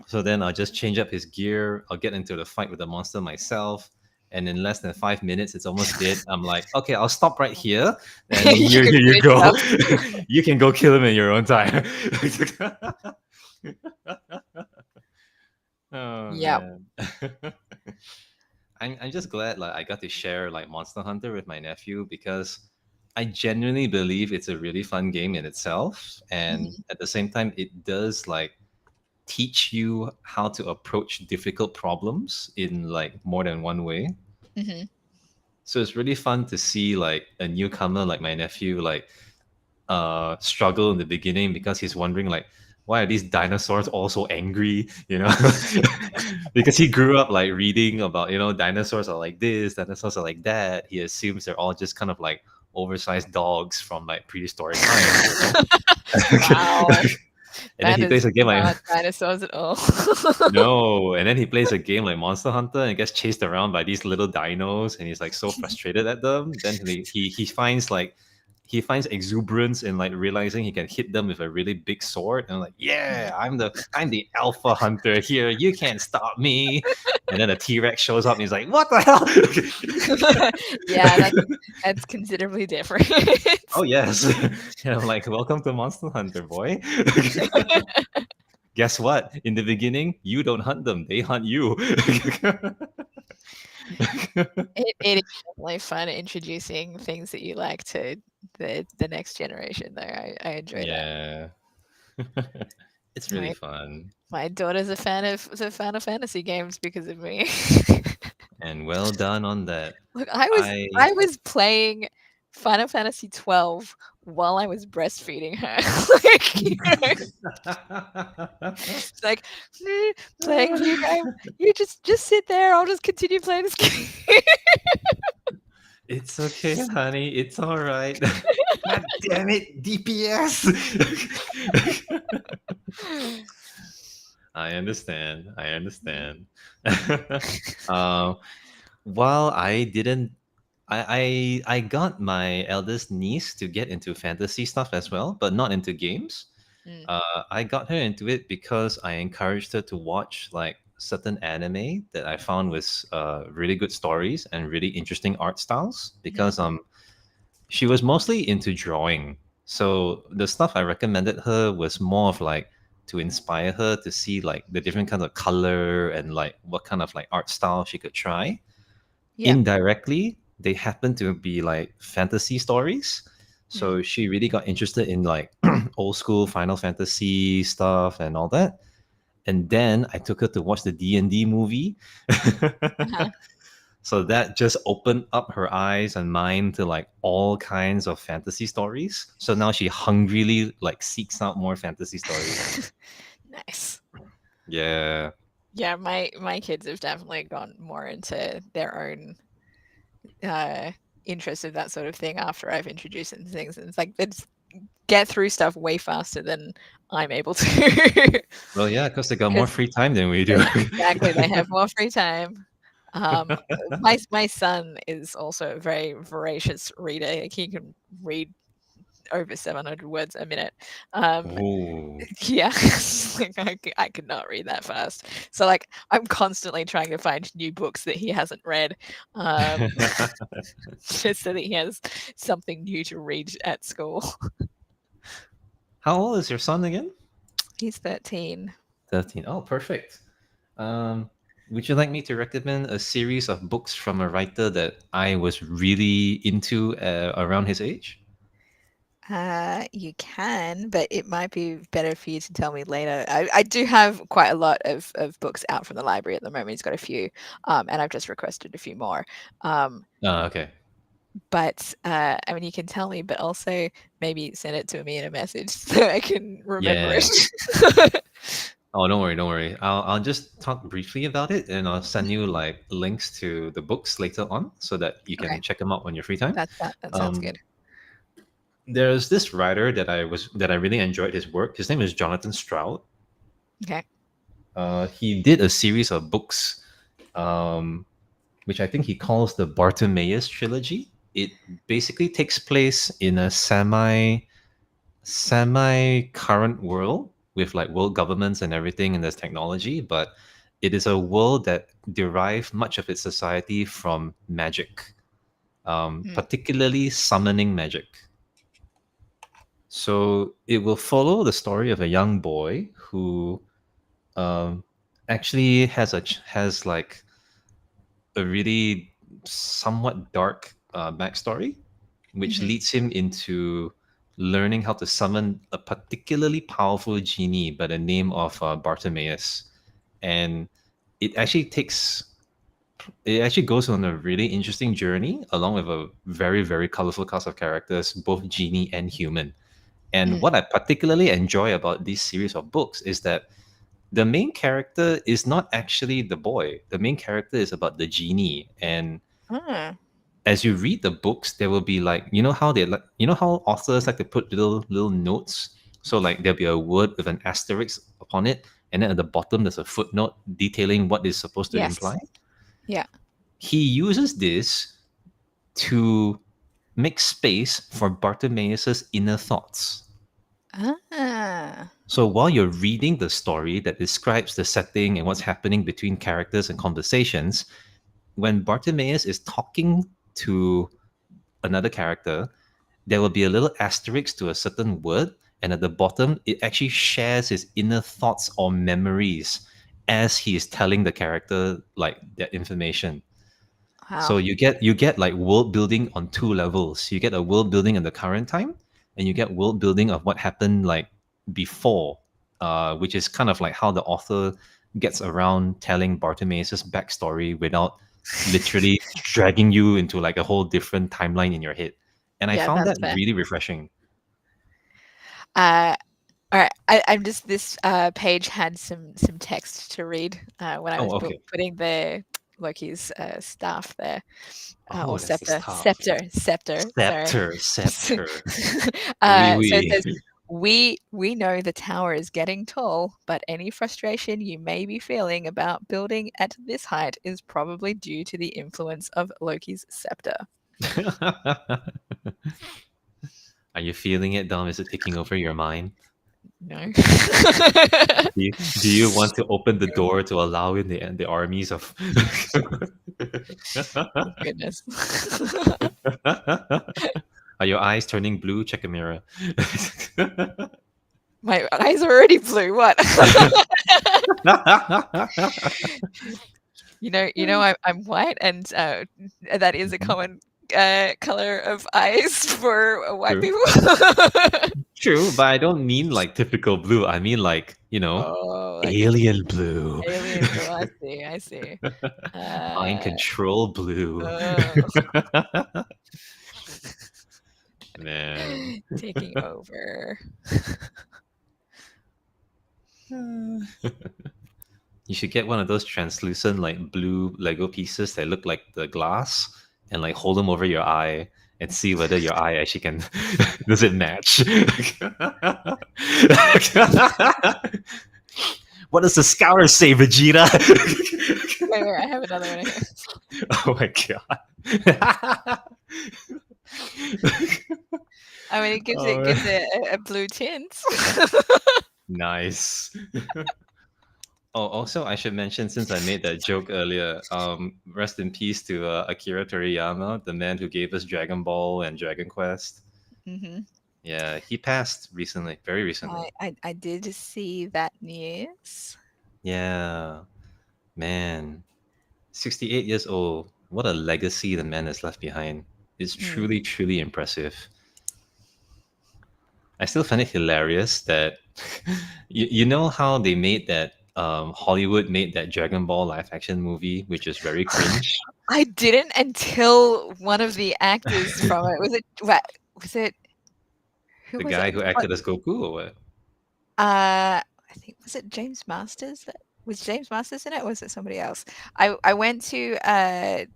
So then I'll just change up his gear. I'll get into the fight with the monster myself. And in less than 5 minutes, it's almost dead. I'm like, okay, I'll stop right here. And You here can you finish it go. up. You can go kill him in your own time. Oh Yeah. man. I'm just glad like I got to share like Monster Hunter with my nephew because I genuinely believe it's a really fun game in itself. And Hmm. at the same time, it does like teach you how to approach difficult problems in like more than one way. Hmm. So it's really fun to see like a newcomer like my nephew like struggle in the beginning because he's wondering like why are these dinosaurs all so angry, because he grew up like reading about dinosaurs are like this, dinosaurs are like that. He assumes they're all just kind of like oversized dogs from like prehistoric times. Wow. And then That he is plays a game like not dinosaurs at all. no, and then he plays a game like Monster Hunter and gets chased around by these little dinos, and he's like so frustrated at them. Then he finds exuberance in like realizing he can hit them with a really big sword, and I'm like, yeah, I'm the alpha hunter here. You can't stop me. And then a T Rex shows up, and he's like, what the hell? Yeah, that's considerably different. Oh yes, and I'm like, welcome to Monster Hunter, boy. Guess what? In the beginning, you don't hunt them; they hunt you. It is definitely fun introducing things that you like to the next generation, though. I enjoy that. Yeah. It's really My fun. my daughter's a fan of fantasy games because of me. And well done on that. Look, I was I I was playing Final Fantasy 12 while I was breastfeeding her. Like, it's like, "Mm, playing a video game. You just sit there. I'll just continue playing this game." It's okay, honey. It's all right. God damn it, DPS. I understand. I understand. uh, while I didn't, I got my eldest niece to get into fantasy stuff as well, but not into games. Mm, I got her into it because I encouraged her to watch like certain anime that I found was really good stories and really interesting art styles. mhm, Because she was mostly into drawing, so the stuff I recommended her was more of like to inspire her to see like the different kinds of color and like what kind of like art style she could try. yeah. Indirectly they happen to be like fantasy stories, Mm, so she really got interested in like old school Final Fantasy stuff and all that. And then I took her to watch the D&D movie. uh-huh. So that just opened up her eyes and mind to like all kinds of fantasy stories. So now she hungrily like seeks out more fantasy stories. Nice. Yeah. Yeah, my kids have definitely gone more into their own uh interest of that sort of thing after I've introduced them to things, and it's like they just get through stuff way faster than I'm able to. Well, yeah, because they got more 'Cause free time than we do. exactly, they have more free time. My son is also a very voracious reader. Like, he can read over 700 words a minute. Um, Ooh. yeah, like I could not read that fast. So like I'm constantly trying to find new books that he hasn't read, um, just so that he has something new to read at school. How old is your son again? He's 13. 13. Oh, perfect. Um, would you like me to recommend a series of books from a writer that I was really into around his age? You can, but it might be better for you to tell me later. I do have quite a lot of books out from the library at the moment. He's got a few, and I've just requested a few more. Okay. But I mean, you can tell me, but also maybe send it to me in a message so I can remember Yeah. it. Oh, don't worry, don't worry. I'll just talk briefly about it, and I'll send you like links to the books later on, so that you Okay, can check them out on your free time. that sounds Um, good. there's this writer that I really enjoyed his work. His name is Jonathan Stroud. Okay. He did a series of books, um, which I think he calls the Bartimaeus trilogy. It basically takes place in a semi current world with like world governments and everything, and there's technology, but it is a world that derived much of its society from magic, Mm, particularly summoning magic. So it will follow the story of a young boy who um, actually has like a really somewhat dark backstory, which mhm, leads him into learning how to summon a particularly powerful genie by the name of Bartimaeus. And it actually takes it actually goes on a really interesting journey along with a very, very colorful cast of characters, both genie and human. And mm. what I particularly enjoy about this series of books is that the main character is not actually the boy. The main character is about the genie. And Ah, as you read the books, there will be like, you know how authors like to put little notes. So like there'll be a word with an asterisk upon it, and then at the bottom there's a footnote detailing what it's supposed to yes. imply. Yeah. He uses this to make space for Bartimaeus' inner thoughts. Ah. So while you're reading the story that describes the setting and what's happening between characters and conversations, when Bartimaeus is talking to another character, there will be a little asterisk to a certain word, and at the bottom, it actually shares his inner thoughts or memories as he is telling the character like that information. So Wow. you get like world building on two levels. You get a world building in the current time, and you get world building of what happened like before, which is kind of like how the author gets around telling Bartimaeus' backstory without literally dragging you into like a whole different timeline in your head. And I Yeah, found that that's fair. really refreshing. Uh, all right. I'm just this page had some text to read when I was Oh, okay. putting the Loki's staff there, Oh, or that's the scepter, stuff. scepter. Sorry. Scepter, scepter. Oui, So it oui. says, we know the tower is getting tall, but any frustration you may be feeling about building at this height is probably due to the influence of Loki's scepter. Are you feeling it, Dom? Is it taking over your mind? No. Do you want to open the door to allow in the armies of? Oh, goodness. Are your eyes turning blue? Check a mirror. My eyes are already blue. What? I'm white, and that is a common color of eyes for white True. people. True, but I don't mean like typical blue. I mean like, Oh, like alien blue. alien blue. I see. I see. Mind Uh, control blue. oh, Man. taking over. You should get one of those translucent like blue Lego pieces that look like the glass and like hold them over your eye and see whether your eye actually can does it match. What does the scouter say, Vegeta? Wait, wait, I have another one here. Oh my god. I mean, it Oh, gives it a blue tint. nice. Oh, also, I should mention since I made that joke earlier, rest in peace to Akira Toriyama, the man who gave us Dragon Ball and Dragon Quest. Hmm. Yeah, he passed recently, very recently. I did see that news. Yeah, man, 68 years old. What a legacy the man has left behind. It's Mm. truly, truly impressive. I still find it hilarious that you know how they made that Hollywood made that Dragon Ball live action movie, which is very cringe. I didn't until one of the actors from it was it who The was it? guy who What? acted as Goku or what? I think was it James Masters? Was James Masters in it, or was it somebody else? I went to a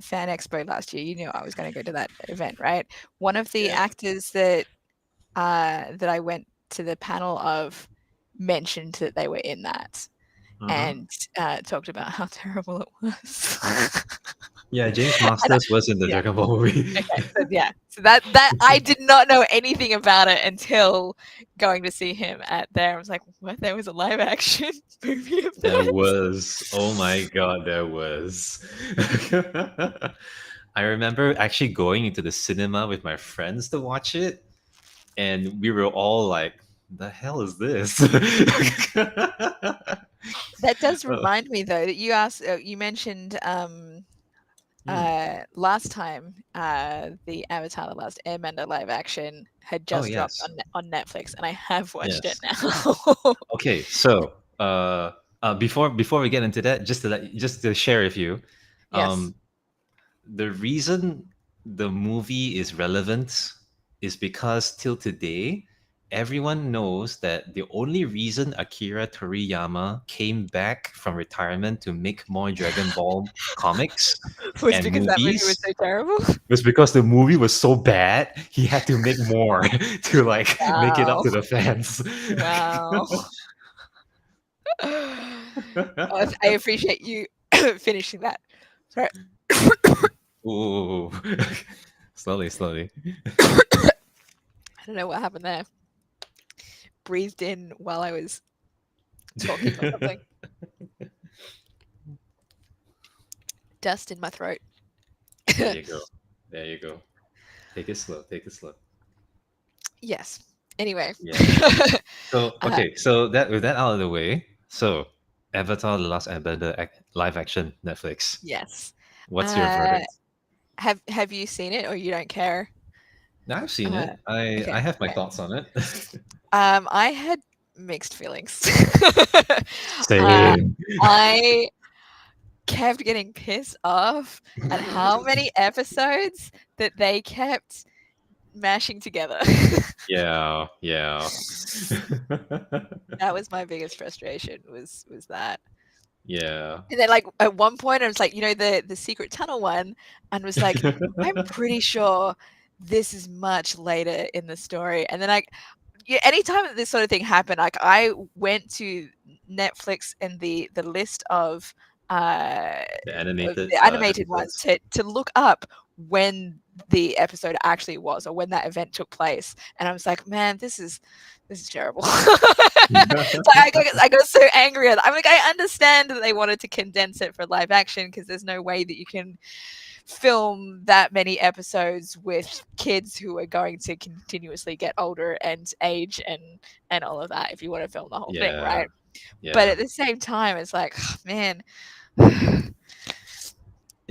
fan expo last year. You knew I was going to go to that event, right? One of the Yeah. actors that I went to the panel of mentioned that they were in that Uh-huh. and talked about how terrible it was. Yeah, James And Masters was in the yeah, Dragon Ball movie. okay, so yeah, so that I did not know anything about it until going to see him at there. I was like, "What? There was a live action movie of There that?" was. Oh my god, there was. I remember actually going into the cinema with my friends to watch it, and we were all like, "The hell is this?" That does Oh, remind me though that you mentioned hmm. last time the Avatar: The Last Airbender live action had Oh, just dropped yes, on Netflix, and I have watched it yes. now. Okay, so before we get into that, just to share with you, Yes. um, the reason the movie is relevant is because till today, everyone knows that the only reason Akira Toriyama came back from retirement to make more Dragon Ball comics Was and because that movie was movies so terrible? was because the movie was so bad he had to make more to like make it up Wow. to the fans. Wow. I appreciate you finishing that. Sorry. Ooh. Slowly, slowly. I don't know what happened there. Breathed in while I was talking or something. Dust in my throat. There you go. There you go. Take it slow. Take it slow. Yes. Anyway. Yeah. So uh, okay, so that with that out of the way, so Avatar: The Last Airbender live action Netflix. yes. What's your Uh, verdict? have you seen it or you don't care? Now I've seen Uh, it. I okay. have my Okay. thoughts on it. I had mixed feelings. uh, Same. I kept getting pissed off at how many episodes that they kept mashing together. Yeah, yeah. That was my biggest frustration was that. Yeah. And then like at one point I was like, the secret tunnel one, and was like, I'm pretty sure this is much later in the story. And then yeah, anytime that this sort of thing happened, like I went to Netflix and the list uh The of animated the animated ones episodes. to look up when the episode actually was, or when that event took place. And I was like, man, this is terrible. So I got so angry at it. I'm like, I understand that they wanted to condense it for live action because there's no way that you can film that many episodes with kids who are going to continuously get older and age and all of that if you want to film the whole thing, Yeah, right? But yeah. at the same time, it's like, man,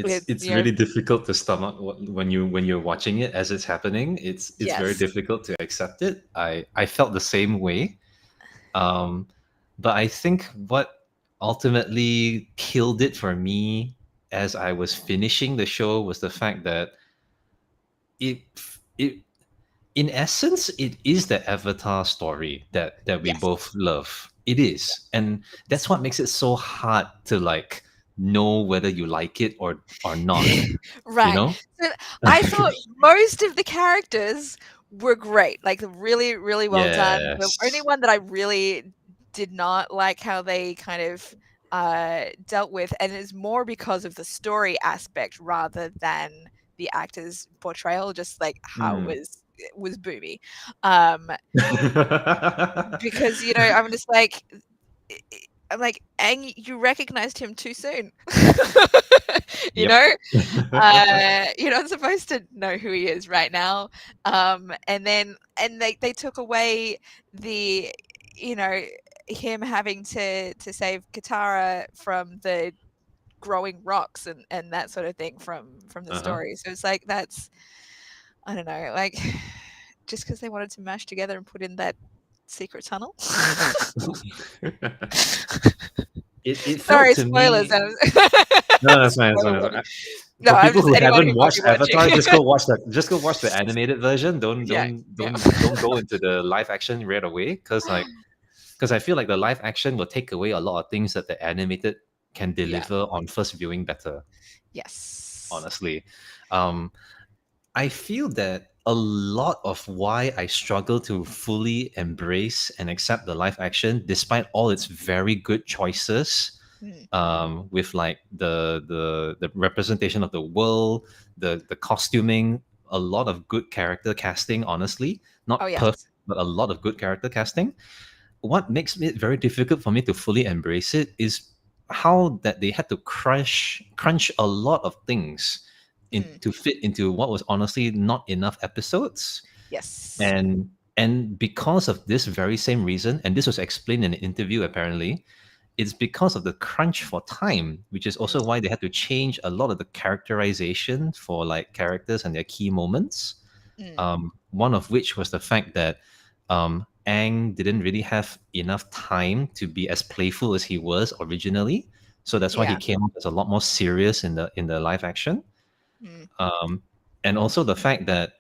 it's you know, really difficult to stomach when you're watching it as it's happening. It's very yes. difficult to accept it. I felt the same way. Um, but I think what ultimately killed it for me as I was finishing the show was the fact that it it in essence it is the Avatar story that we Yes. both love. It is, and that's Yes. what makes it so hard to like know whether you like it or not. You Right. know? So I thought most of the characters were great, like really, really well done. The only Yes. one that I really did not like how they kind of dealt with, and it's more because of the story aspect rather than the actor's portrayal, just like how Mm. it was boomy. Um, because I'm just like I'm like, "Aang, you recognized him too soon." You Yep. know? You're not supposed to know who he is right now. And they took away the, you know, him having to save Katara from the growing rocks and that sort of thing from the Uh-huh. story. So it's like that's I don't know, like just because they wanted to mash together and put in that secret tunnel. It felt Sorry, to spoilers. me. No, that's fine. That's Spoiler fine. warning. No, For I'm people just who anyone haven't who might be watched watching. Avatar, just go watch the animated version. Don't Yeah, don't yeah. don't go into the live action right away because I feel like the live action will take away a lot of things that the animated can Yeah. deliver on first viewing better. Yes. Honestly, um, I feel that a lot of why I struggle to fully embrace and accept the live action, despite all its very good choices, Mm. with like the representation of the world, the costuming, a lot of good character casting. Honestly, Oh, not perfect, yes. but a lot of good character casting. What makes it very difficult for me to fully embrace it is how that they had to crunch a lot of things Mm. to fit into what was honestly not enough episodes. Yes. And because of this very same reason, and this was explained in an interview apparently, it's because of the crunch for time, which is Mm. also why they had to change a lot of the characterization for like characters and their key moments. Mm. One of which was the fact that Aang didn't really have enough time to be as playful as he was originally, so that's why he Yeah. came off as a lot more serious in the live action. Mm. Um, and also the fact that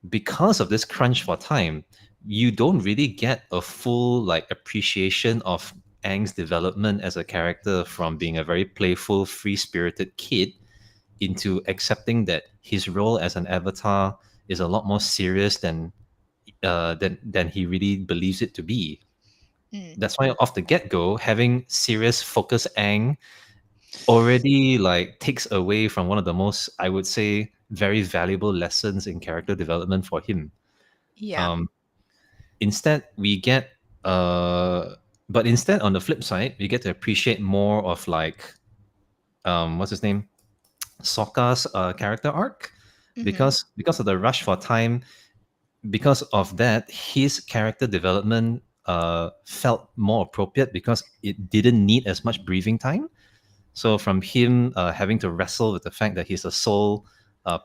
because of this crunch for time, you don't really get a full like appreciation of Aang's development as a character from being a very playful, free-spirited kid into accepting that his role as an avatar is a lot more serious than he really believes it to be. Mm. That's why off the get-go, having serious focus Aang already like takes away from one of the most, I would say, very valuable lessons in character development for him. Yeah. Um, instead, we get but instead on the flip side, we get to appreciate more of like what's his name? Sokka's character arc, Mhm. because of the rush for time, because of that, his character development felt more appropriate because it didn't need as much breathing time. So from him having to wrestle with the fact that he's the sole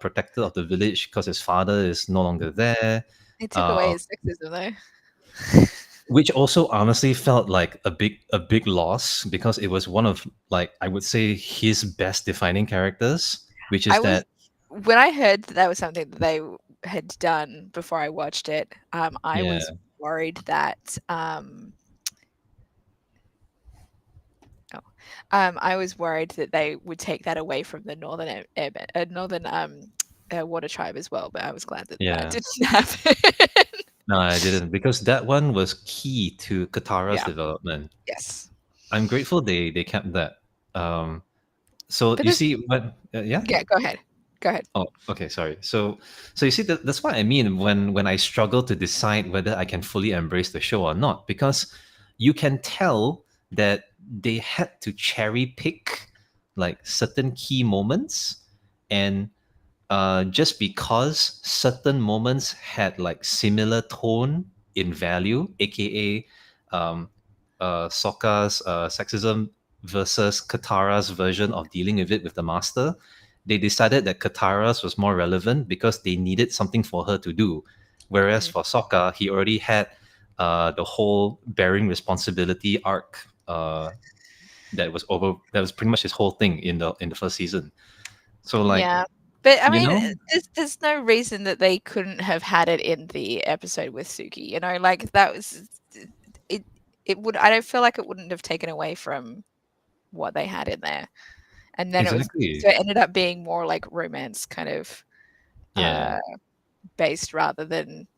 protector of the village because his father is no longer there, It took away uh, his sexism though. which also honestly felt like a big loss because it was one of like I would say his best defining characters, which I is was that when I heard that that was something that they had done before I watched it, I yeah. was worried that, oh, I was worried that they would take that away from the northern, water tribe as well, but I was glad that that Yeah. didn't happen. No, I didn't because that one was key to Katara's Yeah. development. Yes. I'm grateful they kept that. Um, so But you this see, what? Yeah. Yeah, go ahead. Go ahead. Oh, okay. Sorry. So you see, that's what I mean when I struggle to decide whether I can fully embrace the show or not, because you can tell that they had to cherry pick like certain key moments, and just because certain moments had like similar tone in value, aka Sokka's sexism versus Katara's version of dealing with it with the master, they decided that Katara's was more relevant because they needed something for her to do. Whereas Mm. for Sokka, he already had the whole bearing responsibility arc that was pretty much his whole thing in the first season. So like, Yeah. But I you mean, know, there's no reason that they couldn't have had it in the episode with Suki. You know, like that was it. It would. I don't feel like it wouldn't have taken away from what they had in there. And then it was exactly. so it ended up being more like romance kind of Yeah, uh based rather than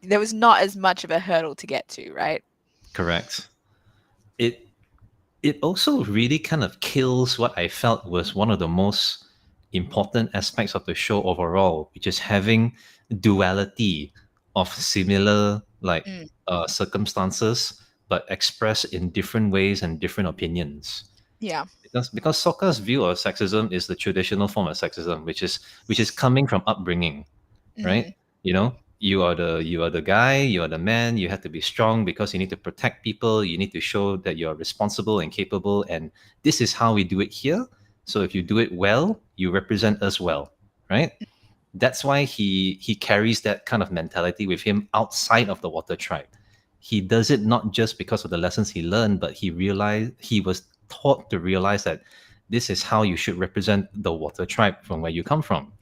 there was not as much of a hurdle to get to, right? correct. It also really kind of kills what I felt was one of the most important aspects of the show overall, which is having duality of similar like Mm, circumstances, but expressed in different ways and different opinions. yeah. Because Sokka's view of sexism is the traditional form of sexism, which is coming from upbringing, right? Mm, You are the guy, you are the man, you have to be strong because you need to protect people, you need to show that you're responsible and capable, and this is how we do it here. So if you do it well, you represent us well, right? That's why he carries that kind of mentality with him outside of the water tribe. He does it not just because of the lessons he learned, but he was taught to realize that this is how you should represent the water tribe from where you come from.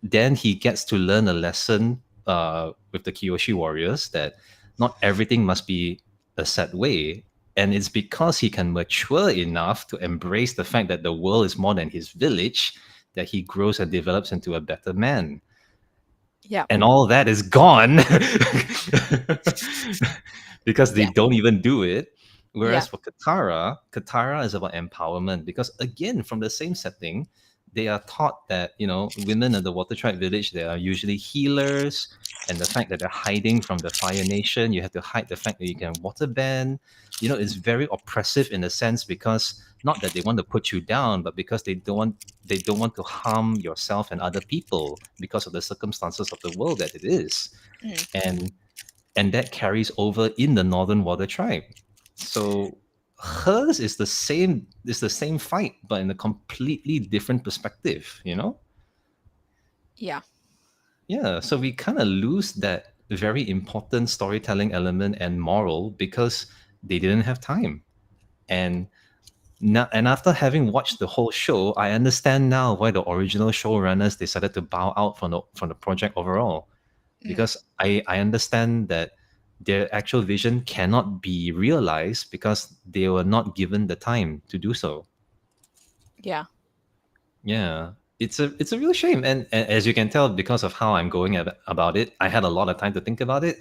Then he gets to learn a lesson with the Kyoshi warriors that not everything must be a set way. And it's because he can mature enough to embrace the fact that the world is more than his village that he grows and develops into a better man. yeah. And all that is gone because they Yeah. don't even do it. Yeah. Whereas for Katara is about empowerment because again, from the same setting, they are taught that women in the Water Tribe village they are usually healers, and the fact that they're hiding from the Fire Nation, you have to hide the fact that you can water bend. It's very oppressive in a sense because not that they want to put you down, but because they don't want to harm yourself and other people because of the circumstances of the world that it is, Mm, and that carries over in the Northern Water Tribe. So hers is the same fight, but in a completely different perspective. yeah. Yeah, so we kind of lose that very important storytelling element and moral because they didn't have time. And now, and after having watched the whole show, I understand now why the original showrunners decided to bow out from the project overall. Mm, Because I understand that their actual vision cannot be realized because they were not given the time to do so. yeah. Yeah, it's a real shame, and as you can tell, because of how I'm going about it, I had a lot of time to think about it.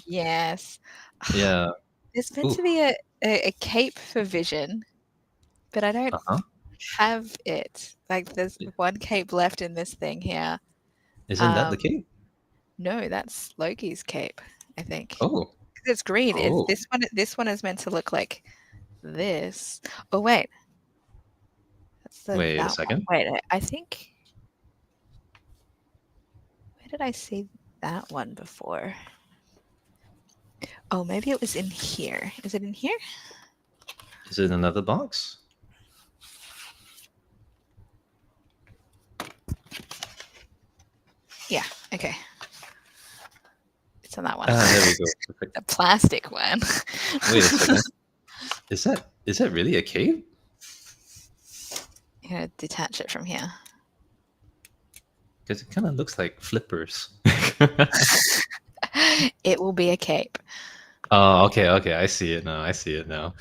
Yes. Yeah. There's meant Ooh. to be a cape for Vision, but I don't Uh-huh. have it. Like there's one cape left in this thing here. Isn't that the Um, case? no, that's Loki's cape, I think. Oh. 'Cause it's green. It's Oh. this one is meant to look like this. Oh wait, that's Wait a that one. second. Wait, I think where did I see that one before? Oh, maybe it was in here. Is it in here? Is it another box? Yeah, okay. It's on that one. Ah, there we go. Perfect. The plastic one. Wait a second. Is that really a cave? I'm gonna detach it from here. Because it kind of looks like flippers. It will be a cape. Oh, okay, okay. I see it now. I see it now.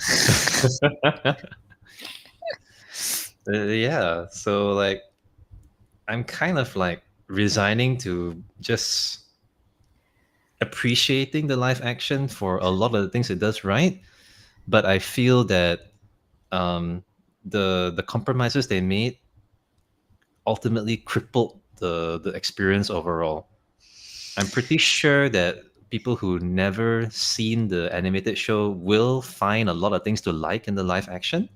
Yeah. So like, I'm kind of like resigning to just appreciating the live action for a lot of the things it does right, but I feel that the compromises they made ultimately crippled the experience overall. I'm pretty sure that people who never seen the animated show will find a lot of things to like in the live action.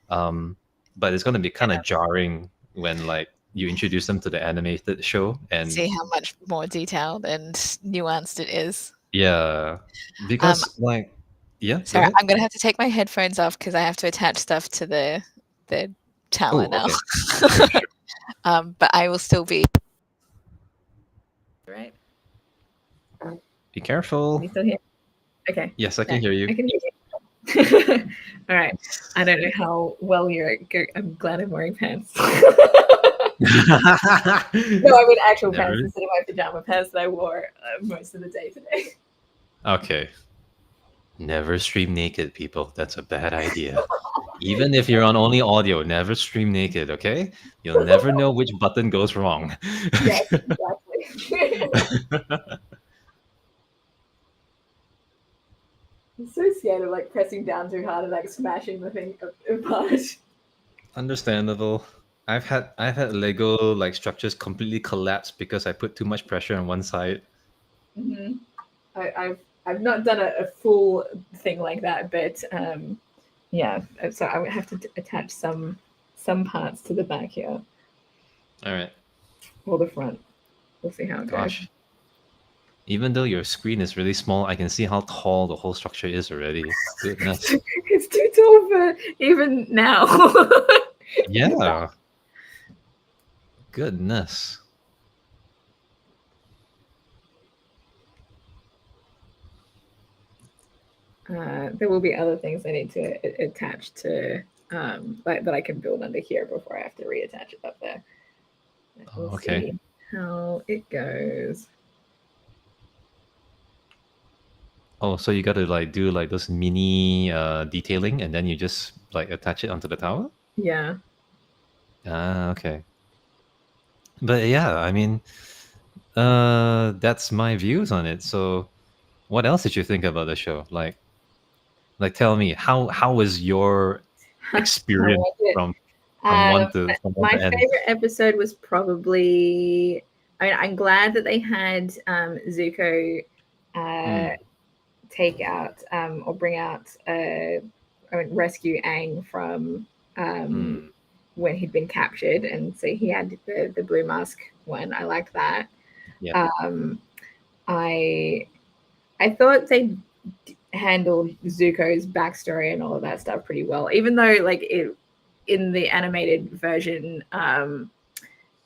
Um, but it's going to be kind of jarring when like you introduce them to the animated show, and See how much more detailed and nuanced it is. yeah, Um, because like, yeah, go Sorry, ahead. I'm gonna have to take my headphones off because I have to attach stuff to the the tower Oh, now. okay. Sure, sure. But I will still be right. Be Can careful. you still hear? Okay. Yes, I No, can hear you. I can hear you. All right. I don't know how well you're. I'm glad I'm wearing pants. No, I mean actual pants Never. instead of my pajama pants that I wore most of the day today. Okay. Never stream naked, people. That's a bad idea. Even if you're on only audio, never stream naked, okay? You'll never know which button goes wrong. Yes, exactly. I'm so scared of like pressing down too hard and like smashing the thing apart. Understandable. I've had Lego like structures completely collapse because I put too much pressure on one side. Hmm. I've not done a full thing like that, but yeah. So I would have to attach some parts to the back here All right. or the front. We'll see how it goes. Gosh. Even though your screen is really small, I can see how tall the whole structure is already. Goodness. It's too tall for even now. Yeah. Goodness. There will be other things I need to attach to that I can build under here before I have to reattach it up there. We'll Okay. see how it goes. Oh, so you got to like do like those mini detailing and then you just like attach it onto the tower? Yeah. Ah, okay. But yeah, I mean, that's my views on it. So, what else did you think about the show? Like tell me how was your I experience like it. from Um, from one my to end? favorite episode was probably. I mean, I'm glad that they had Zuko uh, Mm, take out or bring out, I mean, rescue Aang from mm, when he'd been captured, and so he had the blue mask one. I liked that. yeah, Um, I I thought they handled Zuko's backstory and all of that stuff pretty well, even though like it in the animated version,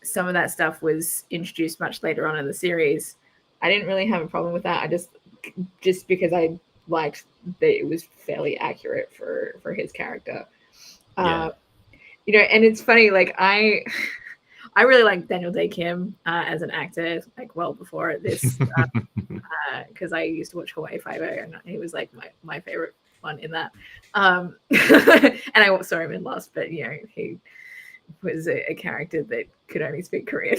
some of that stuff was introduced much later on in the series. I didn't really have a problem with that. I just because I liked that it was fairly accurate for his character. yeah. Uh, and it's funny. Like I really like Daniel Day Kim as an actor. Like well before this, because I used to watch Hawaii Five O, and he was like my favorite one in that. And I saw him in Lost, but he was a character that could only speak Korean.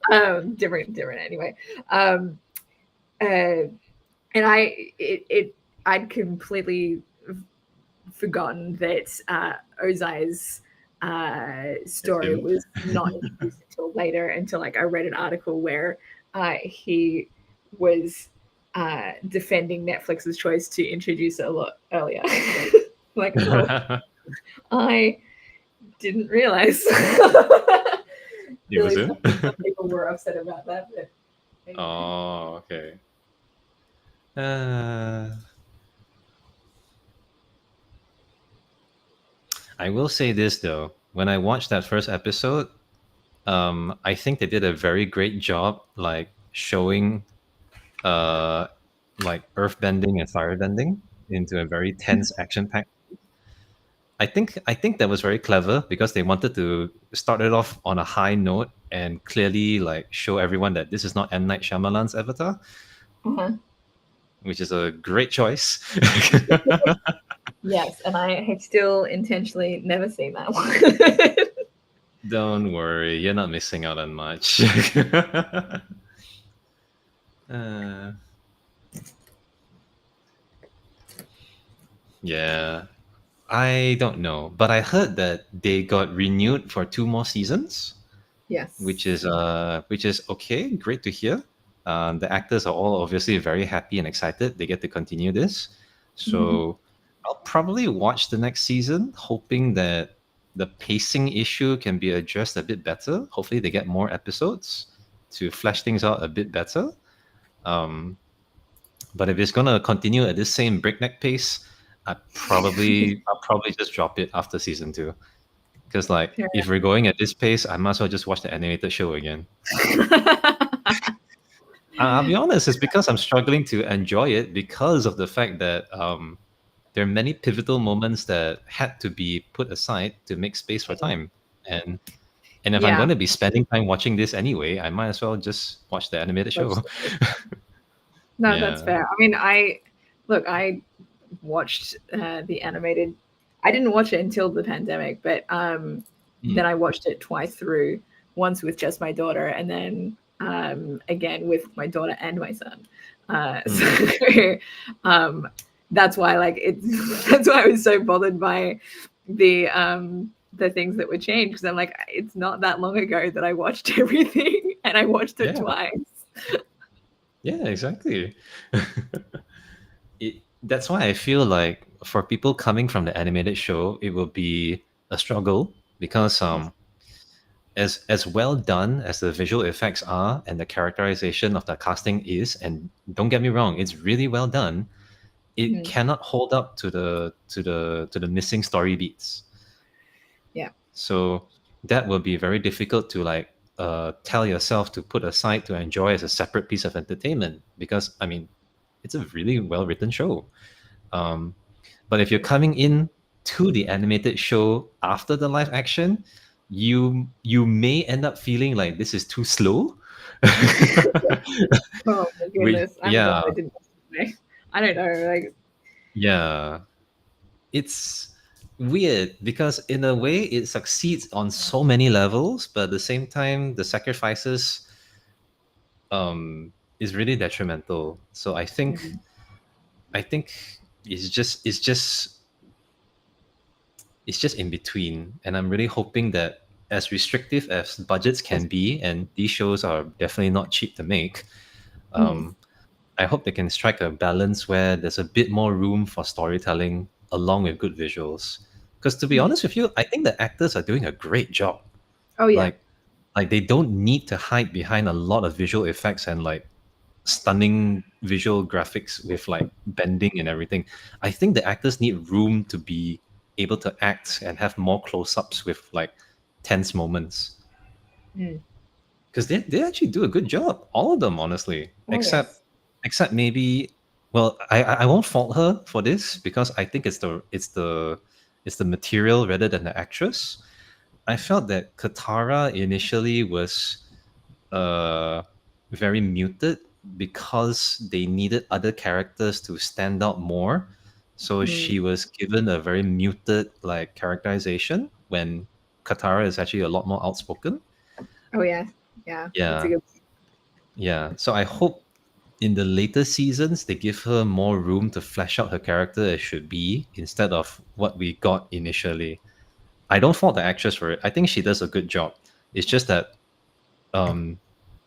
So, different anyway. Um, uh, and I'd completely forgotten that Ozai's story Assume. was not introduced until later, until like I read an article where he was defending Netflix's choice to introduce it a lot earlier. Like, oh, I didn't realize. It was Really, it? some people were upset about that. But anyway. Oh, okay. Uh, I will say this though. When I watched that first episode, I think they did a very great job, like showing, uh, like earthbending and firebending into a very tense action pack. I think that was very clever because they wanted to start it off on a high note and clearly like show everyone that this is not M Night Shyamalan's Avatar, Uh-huh. which is a great choice. Yes, and I have still intentionally never seen that one. Don't worry, you're not missing out on much. uh, yeah, I don't know, but I heard that they got renewed for two more seasons, which Yes. is okay, great to hear. The actors are all obviously very happy and excited. They get to continue this, Mhm. so I'll probably watch the next season, hoping that the pacing issue can be addressed a bit better. Hopefully, they get more episodes to flesh things out a bit better. Um, but if it's gonna continue at this same breakneck pace, I'll probably just drop it after season two. Because like Fair if we're going at this pace, I might as well just watch the animated show again. enough. I'll be honest, it's because I'm struggling to enjoy it because of the fact that there are many pivotal moments that had to be put aside to make space for time. And and if I'm going Yeah, to be spending time watching this anyway, I might as well just watch the animated watch show. the no, that's Yeah. fair. I mean, I watched the animated. I didn't watch it until the pandemic, but Mm, then I watched it twice through. Once with just my daughter, and then again with my daughter and my son. mm. So um, that's why, like, it's that's why I was so bothered by the things that were changed, because I'm like, it's not that long ago that I watched everything, and I watched it Yeah. twice. Yeah, exactly. That's why I feel like for people coming from the animated show, it will be a struggle because Yes. as well done as the visual effects are and the characterization of the casting is, and don't get me wrong, it's really well done, it Mhm. cannot hold up to the missing story beats. Yeah. So that will be very difficult to like tell yourself to put aside to enjoy as a separate piece of entertainment because I mean it's a really well written show. Um, but if you're coming in to the animated show after the live action, you may end up feeling like this is too slow. Oh my we goodness. I'm glad yeah I didn't watch it. I don't know. Like, yeah it's weird because in a way it succeeds on so many levels, but at the same time the sacrifices is really detrimental. So mm, I think it's just in between, and I'm really hoping that as restrictive as budgets can be, and these shows are definitely not cheap to make, mm, um, I hope they can strike a balance where there's a bit more room for storytelling along with good visuals. Because to be mm. honest with you, I think the actors are doing a great job. Oh yeah. Like, like they don't need to hide behind a lot of visual effects and like stunning visual graphics with like bending and everything. I think the actors need room to be able to act and have more close-ups with like tense moments Mm. because they actually do a good job, all of them honestly, Oh except yes. except maybe, well, I won't fault her for this because I think it's the material rather than the actress. I felt that Katara initially was uh, very muted because they needed other characters to stand out more. So Mm. she was given a very muted like characterization when Katara is actually a lot more outspoken. Oh yeah. Yeah. That's a Yeah, good. yeah. So I hope in the later seasons they give her more room to flesh out her character as should be instead of what we got initially. I don't fault the actress for it. I think she does a good job. It's just that um,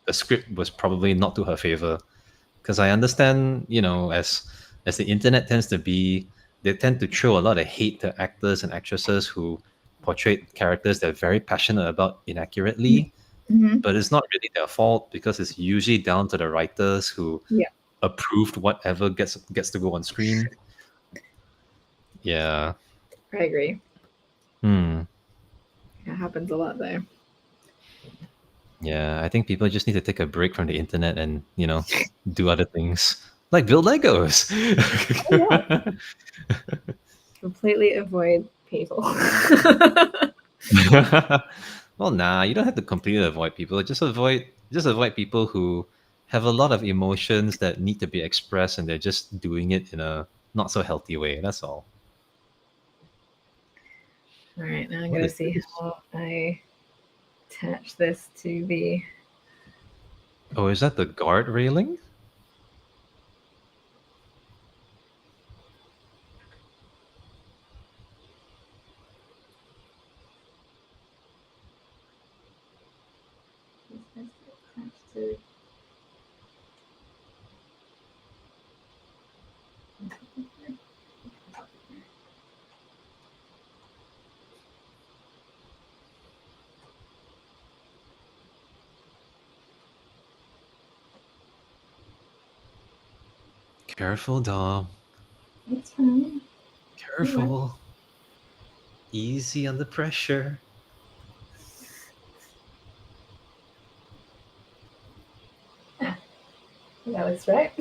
the script was probably not to her favor because I understand, as the internet tends to be, they tend to throw a lot of hate to actors and actresses who portray characters they're very passionate about inaccurately. Mm-hmm. But it's not really their fault because it's usually down to the writers who Yeah. approved whatever gets to go on screen. Yeah. I agree. Hmm. It happens a lot though. Yeah. I think people just need to take a break from the internet and do other things like build Legos. Oh yeah. Completely avoid people. Well, nah, you don't have to completely avoid people. Just avoid people who have a lot of emotions that need to be expressed and they're just doing it in a not so healthy way. That's all. All right, now I'm What gonna is see this? how I attach this to the. Oh, is that the guard railing? Attach to. Careful, Dom. It's fine. Careful. Easy under pressure. That was right.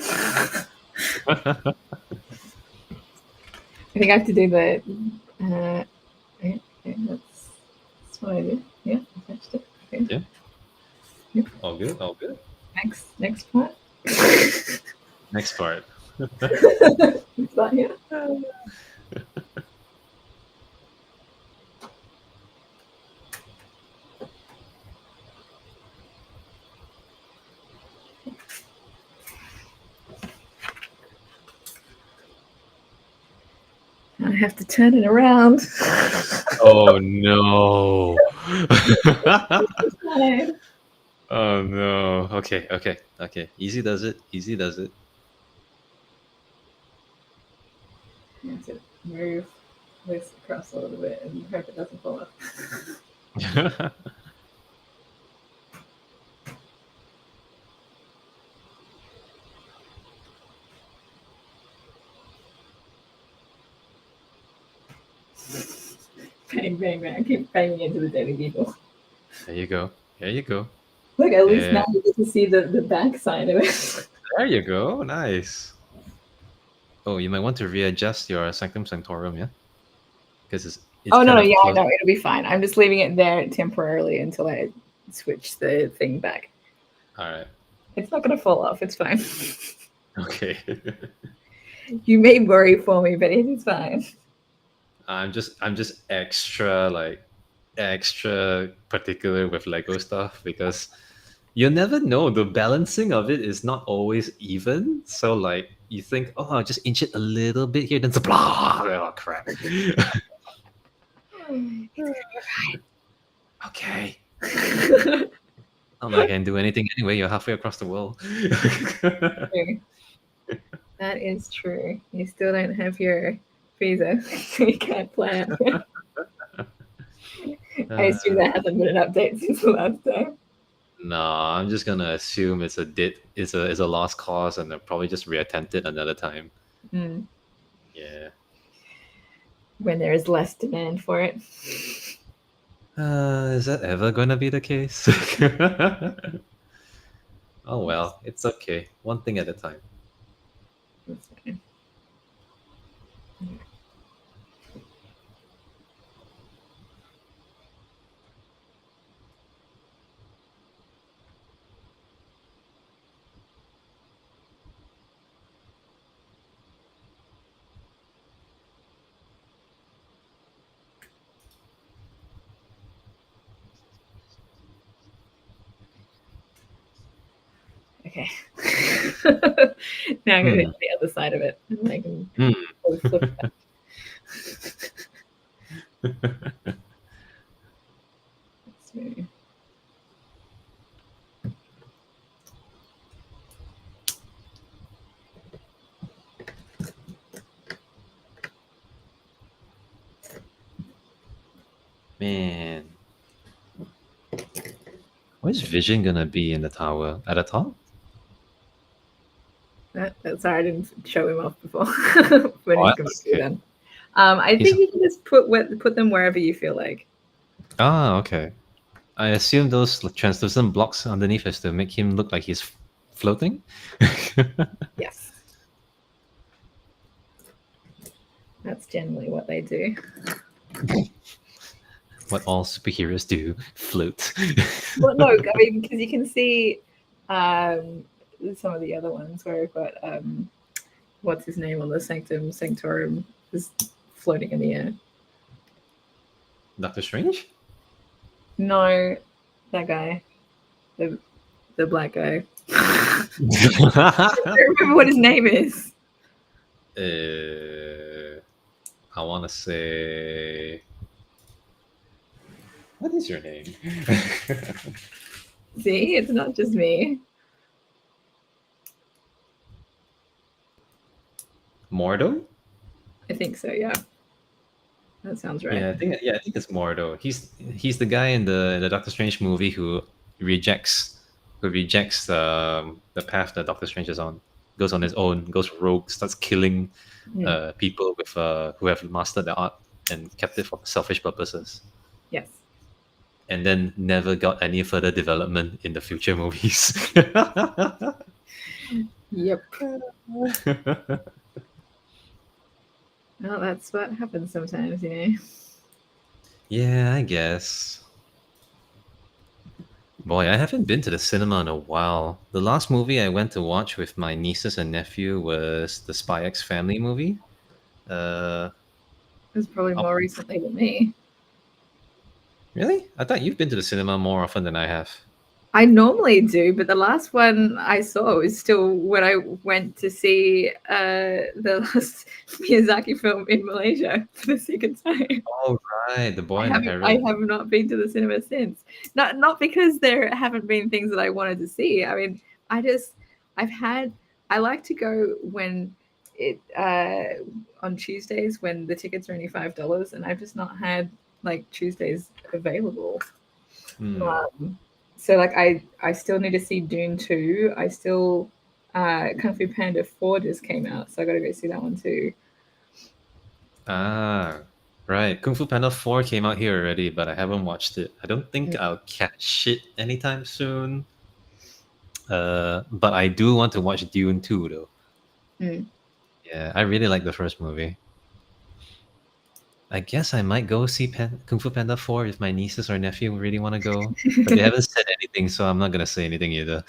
I think I have to do the. Okay, that's what I did. Yeah, I touched it. Okay. Yeah. Yep. All good. All good. Next part. Next part. Is that here? I have to turn it around. Oh no. Side. Oh no. Okay, okay, okay. Easy does it. Easy does it. I have to move this across a little bit and hope it doesn't fall off. Bang, bang, bang. I keep banging into the Daily Beagle. There you go. There you go. Look, at least Yeah. now you get to see the back side of it. There you go. Nice. Oh, you might want to readjust your Sanctum Sanctorum, yeah? Because it's Oh, no, kind no, of yeah, close. no, it'll be fine. I'm just leaving it there temporarily until I switch the thing back. All right. It's not going to fall off. It's fine. Okay. You may worry for me, but it is fine. I'm just extra particular with Lego stuff because you never know. The balancing of it is not always even. So like you think, oh, I'll just inch it a little bit here, then blah, oh crap. Okay. Not that I can do anything anyway. You're halfway across the world. True. That is true. You still don't have your visa, so you can't plan. I assume that hasn't been an update since the last time. No, I'm just gonna assume it's a lost cause, and they'll probably just reattempt it another time. Mm. Yeah. When there is less demand for it. Is that ever gonna be the case? Oh well, it's okay. One thing at a time. That's fine. Okay. Now I'm going to do the other side of it. And I can flip it back. Let's move. Man, where's Vision gonna be in the tower? At the top? Sorry, I didn't show him off before. But Oh, he's going to be okay. then. I He's- think you can just put them wherever you feel like. Ah, okay. I assume those translucent blocks underneath is to make him look like he's floating. Yes. That's generally what they do. What all superheroes do, float. Well, no, I mean, because you can see some of the other ones where I've got what's his name on the Sanctum Sanctorum is floating in the air. Doctor Strange? No, that guy, the black guy. I don't remember what his name is. I want to say. What is your name? See, it's not just me. Mordo? I think so. Yeah, that sounds right. Yeah, I think it's Mordo. He's the guy in the Doctor Strange movie who rejects the path that Doctor Strange is on, goes on his own, goes rogue, starts killing Mm. people with who have mastered the art and kept it for selfish purposes, Yes. and then never got any further development in the future movies. Yep. Well, that's what happens sometimes, you know. Yeah, I guess. Boy, I haven't been to the cinema in a while. The last movie I went to watch with my nieces and nephew was the Spy X Family movie. Uh, It was probably oh, more recently than me. really? I thought you've been to the cinema more often than I have. I normally do, but the last one I saw was still when I went to see the last Miyazaki film in Malaysia for the second time. Oh, right, The Boy and the I Heron. have not been to the cinema since. Not because there haven't been things that I wanted to see. I mean, I like to go when it on Tuesdays when the tickets are only $5, and I've just not had like Tuesdays available. Hmm. So like I still need to see Dune 2. I still Kung Fu Panda 4 just came out, so I got to go see that one too. Ah, right. Kung Fu Panda 4 came out here already, but I haven't watched it. I don't think I'll catch it anytime soon. But I do want to watch Dune 2, though. Mm. Yeah, I really like the first movie. I guess I might go see Kung Fu Panda 4 if my nieces or nephew really want to go. But they haven't said anything, so I'm not going to say anything either.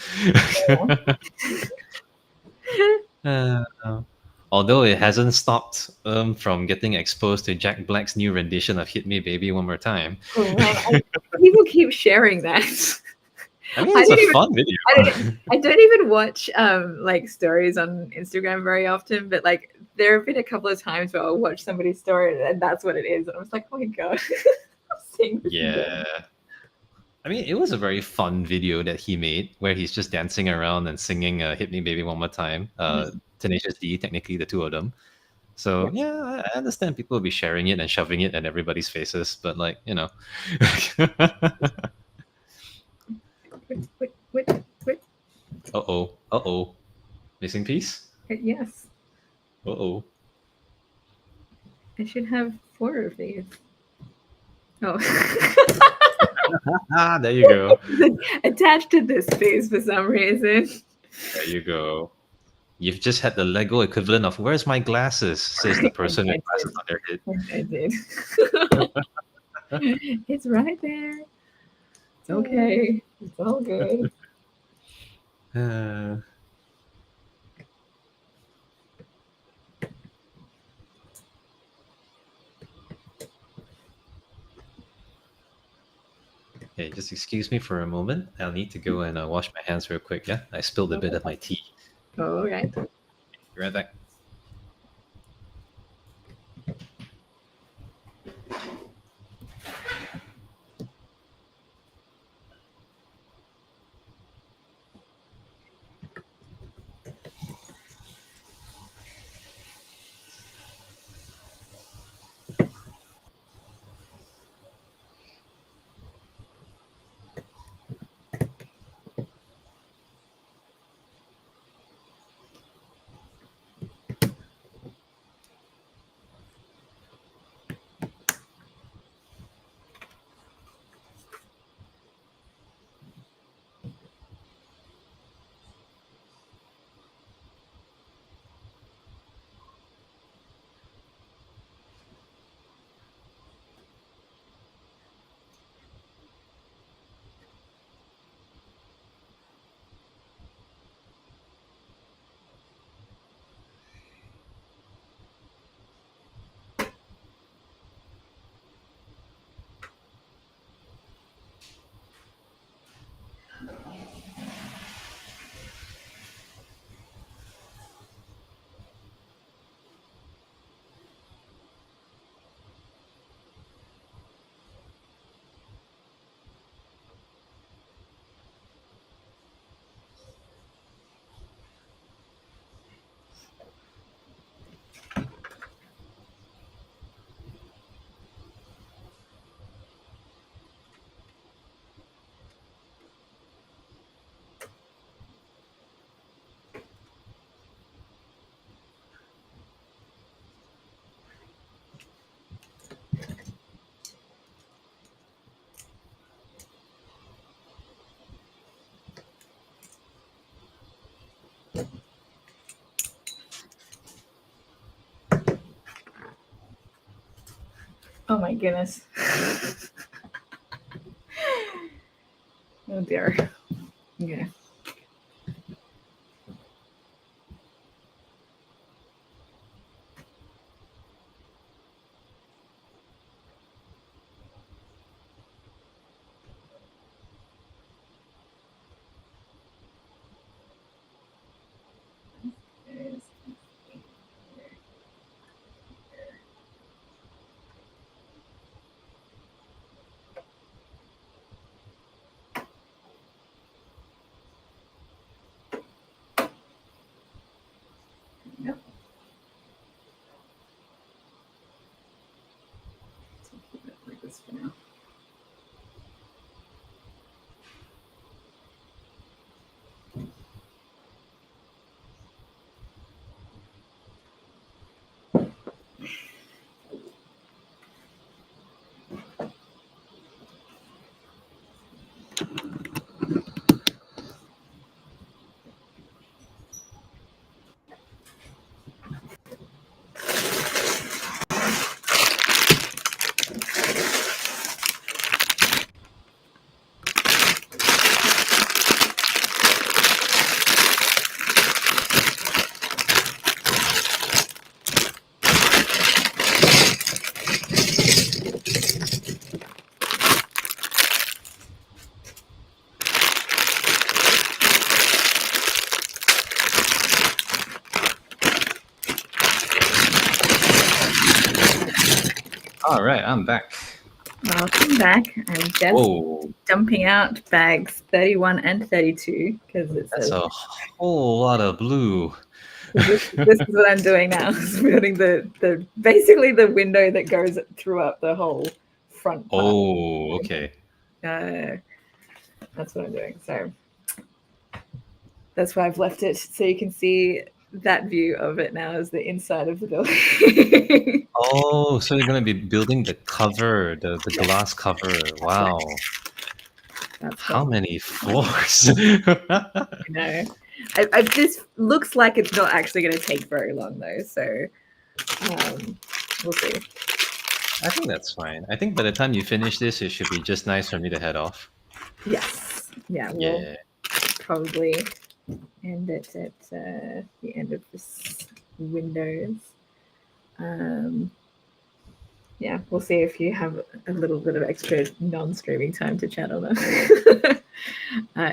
Uh, although it hasn't stopped from getting exposed to Jack Black's new rendition of Hit Me Baby One More Time. Oh man, people keep sharing that. I mean, I it's a don't even fun video. I don't even watch like stories on Instagram very often, but like there have been a couple of times where I'll watch somebody's story and that's what it is, and I was like, oh my god, I'm seeing this Yeah. again. I mean, it was a very fun video that he made where he's just dancing around and singing Hit Me Baby One More Time. Tenacious D, technically the two of them. So, Yep. yeah, I understand people will be sharing it and shoving it in everybody's faces, but like, you know. Wait. Uh-oh. Uh-oh. Missing piece? Yes, Uh-oh. I should have 4 of these. Oh. Ah, there you go. Attached to this piece for some reason. There you go. You've just had the Lego equivalent of "Where's my glasses?" says the person with I glasses did. on their head. I did. It's right there. It's okay. It's all good. Uh, hey, just excuse me for a moment. I'll need to go and wash my hands real quick. Yeah, I spilled a bit of my tea. All right. Be right back. Oh my goodness. Oh dear. Yeah. Yep. So keep it like this for now. All right, I'm back. Welcome back. I'm just Whoa, dumping out bags 31 and 32 because it's that's a whole lot of blue. this is what I'm doing now. Is building the basically the window that goes throughout the whole front part. Oh, okay. That's what I'm doing. So that's why I've left it so you can see that view of it now as the inside of the building. Oh, so you're going to be building the cover, the glass cover. Wow. That's How what many floors? I know. This looks like it's not actually going to take very long though, so we'll see. I think that's fine. I think by the time you finish this, it should be just nice for me to head off. Yes. Yeah, we'll Yeah. probably end it at the end of this Windows. Yeah, we'll see if you have a little bit of extra non-streaming time to chat on it.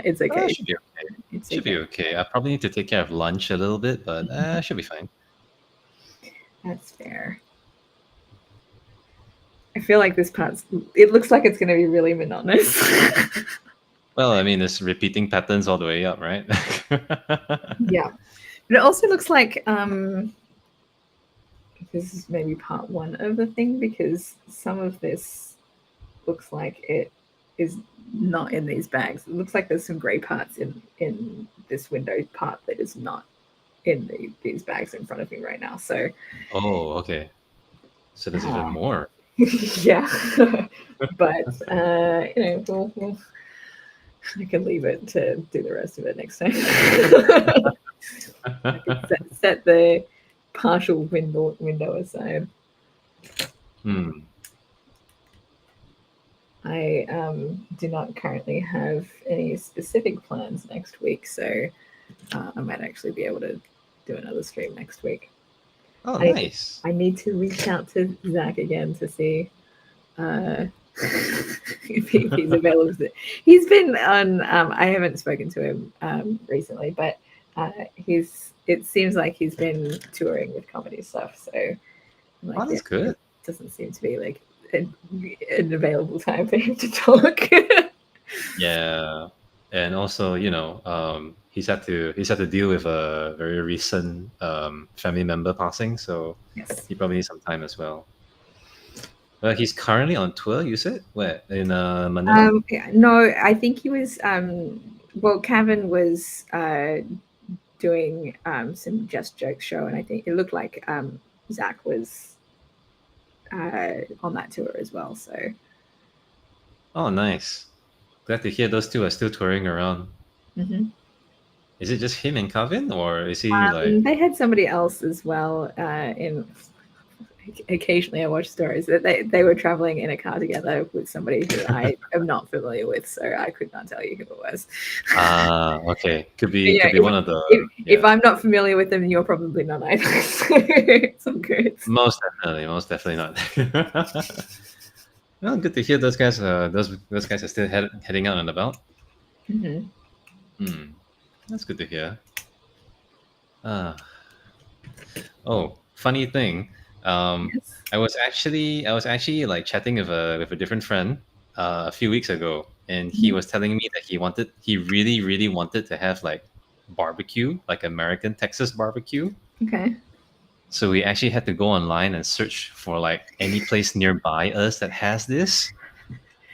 It's okay. Should be okay. It's Should be okay. I probably need to take care of lunch a little bit, but should be fine. That's fair. I feel like this part's. It looks like it's going to be really monotonous. Well, I mean, there's repeating patterns all the way up, right? Yeah, but it also looks like this is maybe part one of the thing because some of this looks like it is not in these bags. It looks like there's some grey parts in this window part that is not in these bags in front of me right now. So, Oh, okay. So there's even more. yeah, but we'll I can leave it to do the rest of it next time. I can set the partial window aside. I do not currently have any specific plans next week, so I might actually be able to do another stream next week. Oh, nice. I need to reach out to Zach again to see if he's available. He's been on. I haven't spoken to him recently, but it seems like he's been touring with comedy stuff. So, Oh, that's good. It doesn't seem to be like an available time for him to talk. Yeah, and also, he's had to deal with a very recent family member passing, so Yes. he probably needs some time as well. He's currently on tour. You said where in Manila? No, I think he was. Well, Kevin was doing some Just Jokes show, and I think it looked like Zach was on that tour as well. So. Oh, nice! Glad to hear those two are still touring around. Mm-hmm. Is it just him and Kevin, or is he like? They had somebody else as well. occasionally I watch stories that they were traveling in a car together with somebody who I am not familiar with, so I could not tell you who it was. Okay. Could But, be you know, one of the if yeah. I'm not familiar with them, you're probably not either. So it's all good. Most definitely not. Well, good to hear those guys. Those guys are still heading out and about. Hmm. That's good to hear. Uh, oh, funny thing. Yes. I was actually like chatting with a different friend a few weeks ago, and he Mhm. was telling me that he really wanted to have like barbecue, like American Texas barbecue. Okay. So we actually had to go online and search for like any place nearby us that has this.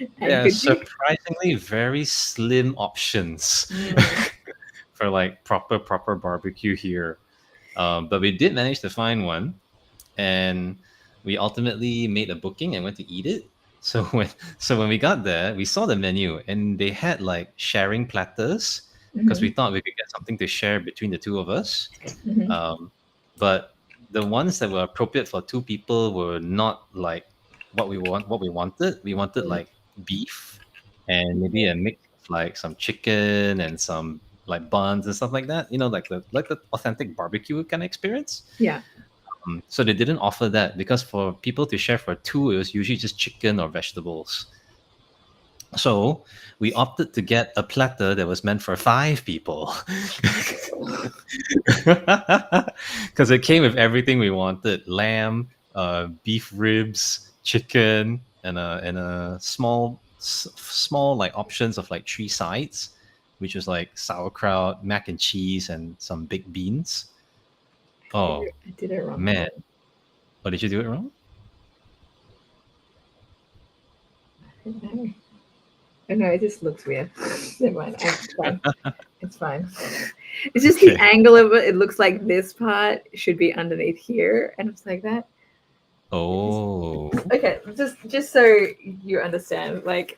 And There are could you? surprisingly very slim options Mm. for like proper barbecue here. But we did manage to find one, and we ultimately made a booking and went to eat it. So when we got there, we saw the menu, and they had like sharing platters because we Hmm. thought we could get something to share between the two of us. Hmm. Um, but the ones that were appropriate for two people were not like what we wanted. We wanted like beef and maybe a mix of like some chicken and some like buns and stuff like that. You know, like the authentic barbecue kind of experience. Yeah. So they didn't offer that because for people to share for two, it was usually just chicken or vegetables. So we opted to get a platter that was meant for five people. Because it came with everything we wanted: lamb, beef ribs, chicken, and a small like options of like three sides, which was like sauerkraut, mac and cheese, and some baked beans. Oh I did it wrong man, again. what did you do it wrong? I don't know. Oh, no, it just looks weird. Never mind. It's fine. It's fine. It's just the Okay. angle of it. It looks like this part should be underneath here, and it's like that. Oh, Okay, just so you understand, like,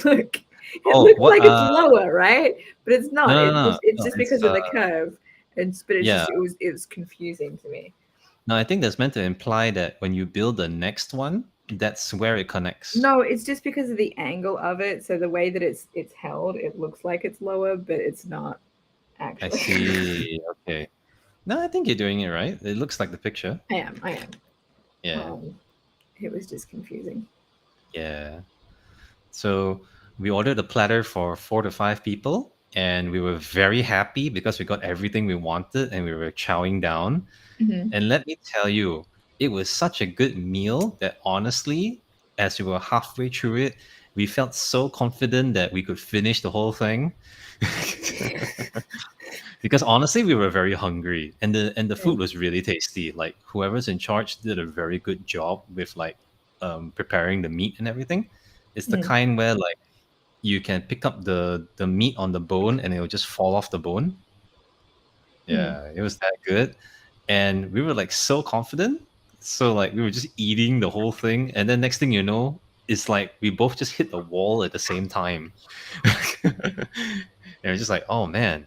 look, it oh, looks what? like it's lower, right? But it's not. No, no, no, It's no. just It's because of the curve, and but it's yeah. just it was confusing to me. No, I think that's meant to imply that when you build the next one, that's where it connects. No, it's just because of the angle of it. So the way that it's held, it looks like it's lower, but it's not I actually. see. Okay. No, I think you're doing it right. It looks like the picture. I am. I am. Yeah. It was just confusing. Yeah. So we ordered a platter for 4 to 5 people, and we were very happy because we got everything we wanted and we were chowing down. Hmm. And let me tell you, it was such a good meal that honestly, as we were halfway through it, we felt so confident that we could finish the whole thing. Because honestly, we were very hungry, and the Yeah. food was really tasty. Like whoever's in charge did a very good job with like preparing the meat and everything. It's the Mm. kind where like you can pick up the meat on the bone and it will just fall off the bone. Mm. Yeah, it was that good. And we were like so confident. So like we were just eating the whole thing. And then next thing you know, it's like we both just hit the wall at the same time. And we're just like, oh man,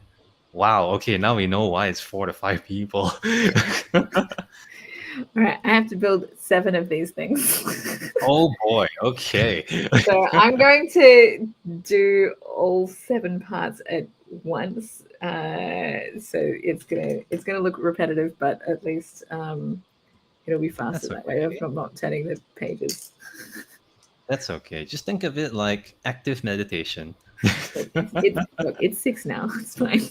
wow, okay, now we know why it's 4 to 5 people. All right, I have to build 7 of these things. Oh boy, okay. So I'm going to do all 7 parts at once. So it's gonna look repetitive, but at least it'll be faster That's that way if okay. I'm not turning the pages. That's okay. Just think of it like active meditation. Look, it's 6 now. It's fine.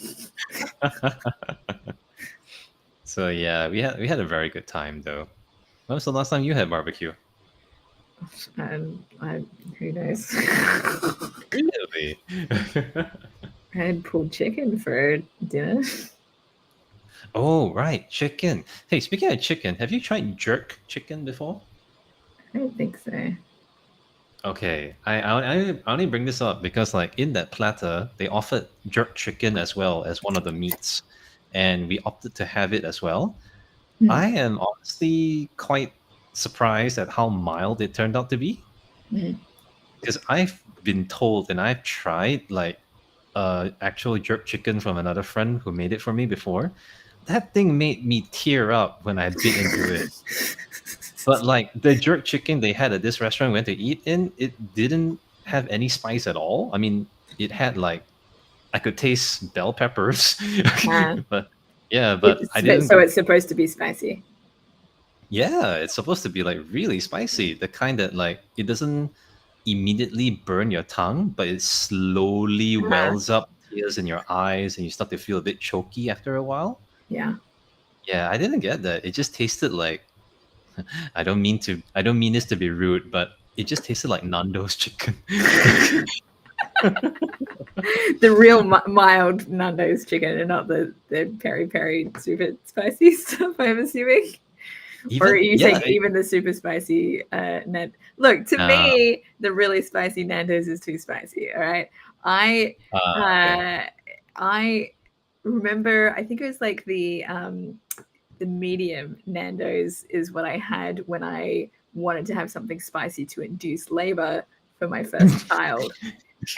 So yeah, we had a very good time though. When was the last time you had barbecue? Who knows? Really? I had pulled chicken for dinner. Oh, right, chicken. Hey, speaking of chicken, have you tried jerk chicken before? I don't think so. Okay, I only bring this up because like in that platter they offered jerk chicken as well as one of the meats, and we opted to have it as well. Mm. I am honestly quite surprised at how mild it turned out to be Mm. because I've been told and I've tried like actual jerk chicken from another friend who made it for me before. that thing made me tear up when I bit into it. But like the jerk chicken they had at this restaurant we went to eat in, it didn't have any spice at all. I mean, it had like I could taste bell peppers, Uh, but yeah, but I didn't so go. it's supposed to be spicy. Yeah, it's supposed to be like really spicy, the kind that like it doesn't immediately burn your tongue, but it slowly Uh, wells up tears in your eyes, and you start to feel a bit choky after a while. yeah. Yeah, I didn't get that. It just tasted like I don't mean this to be rude, but it just tasted like Nando's chicken. The real mild Nando's chicken and not the peri peri super spicy stuff, I'm assuming. Or are Even you yeah, saying even the super spicy Nan? Look, to uh, me, the really spicy Nando's is too spicy. All right. I okay. I remember, I think it was like the medium Nando's is what I had when I wanted to have something spicy to induce labor for my first child.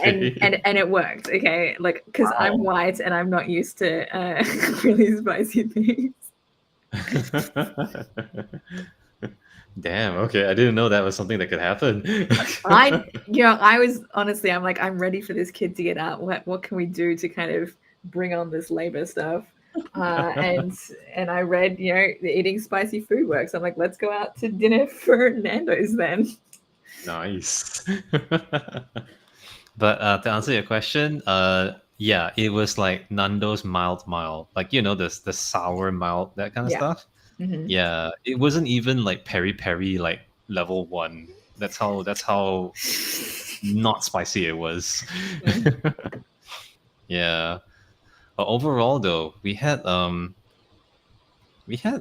And Okay. it worked, okay? Like, because I'm Wow. white and I'm not used to really spicy things. Damn. Okay, I didn't know that was something that could happen. I was honestly, I'm like, I'm ready for this kid to get out. What can we do to kind of bring on this labor stuff? And I read, the eating spicy food works. I'm like, let's go out to dinner for Nando's then. Nice. But to answer your question, yeah, it was like Nando's mild, like the sour mild, that kind of Yeah. stuff. Mm-hmm. Yeah, it wasn't even like peri peri like level 1. That's how not spicy it was. Yeah. But overall though, we had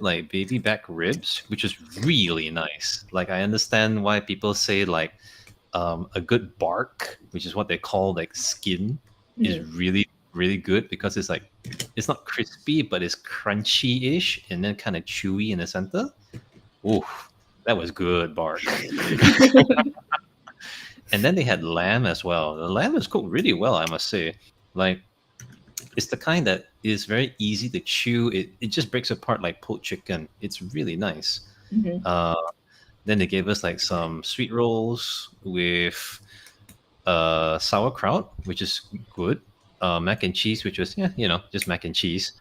like baby back ribs, which is really nice. Like I understand why people say like a good bark, which is what they call like skin, is really really good because it's like it's not crispy but it's crunchy-ish and then kind of chewy in the center. Ooh, that was good bark. And then they had lamb as well. The lamb is cooked really well, I must say. Like it's the kind that is very easy to chew. It just breaks apart like pulled chicken. It's really nice. Mm-hmm. Uh, then they gave us like some sweet rolls with sauerkraut, which is good. Mac and cheese, which was just mac and cheese.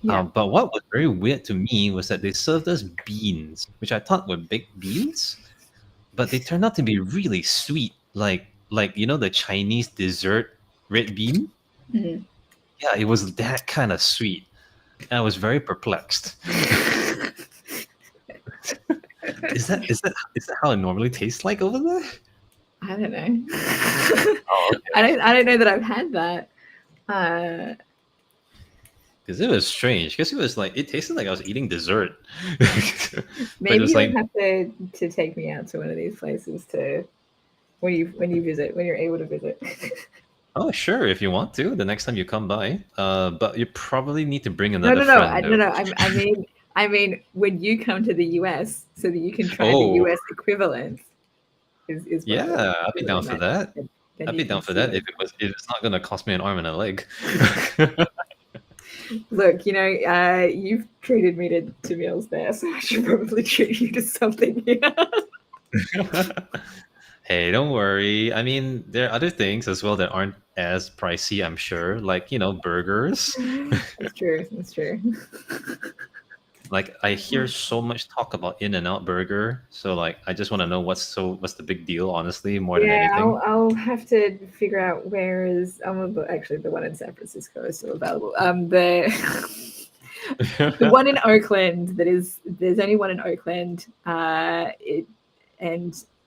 Yeah. But what was very weird to me was that they served us beans, which I thought were baked beans, but they turned out to be really sweet, like the Chinese dessert red bean. Mm-hmm. Yeah, it was that kind of sweet. And I was very perplexed. Is that how it normally tastes like over there? I don't know. Oh, okay. I don't know that I've had that. Because it was strange. Because it tasted like I was eating dessert. But it Maybe was you like, would have to take me out to one of these places to when you visit, when you're able to visit. oh sure, if you want to, the next time you come by. But you probably need to bring No, another no, no, friend though. no. I mean, when you come to the US, so that you can try the Oh, US equivalent is what yeah, I'd be really down for meant. that. Then I'd you be can down for see that it. if it's not gonna cost me an arm and a leg. Look, you've treated me to meals there, so I should probably treat you to something here. Hey, don't worry. I mean, there are other things as well that aren't as pricey, I'm sure, like burgers. That's true. That's true. Like I hear so much talk about In-N-Out Burger, so like I just want to know what's the big deal, honestly, more than Yeah, anything. I'll have to figure out where is. Actually, the one in San Francisco is still available. The one in Oakland there's only one in Oakland.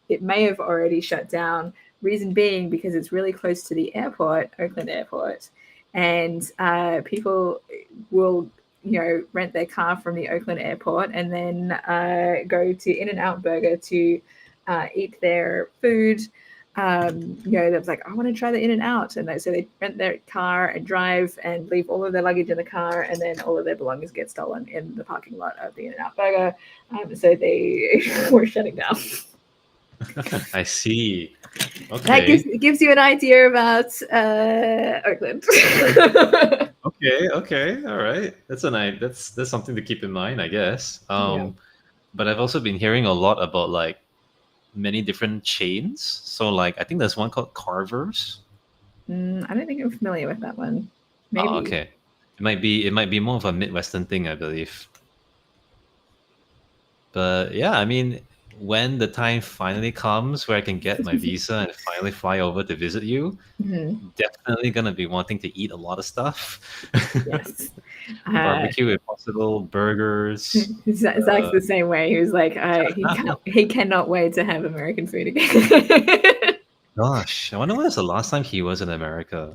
It may have already shut down. Reason being because it's really close to the airport, Oakland Airport, and people will rent their car from the Oakland Airport and then go to In-N-Out Burger to eat their food. That's like, I want to try the In-N-Out, and so they rent their car and drive and leave all of their luggage in the car, and then all of their belongings get stolen in the parking lot of the In-N-Out Burger. So they were shutting down. I see. That Okay. gives you an idea about Oakland. Okay, all right. That's something to keep in mind, I guess. Yeah. But I've also been hearing a lot about like many different chains. So like I think there's one called Carvers. I don't think I'm familiar with that one. Oh, Maybe. okay. It might be more of a Midwestern thing, I believe. But yeah, I mean, when the time finally comes where I can get my visa and finally fly over to visit you, Mhm. definitely gonna be wanting to eat a lot of stuff. Yes. Barbecue if possible, burgers. Zach's the same way. He was like, he cannot wait to have American food again. Gosh, I wonder when was the last time he was in America.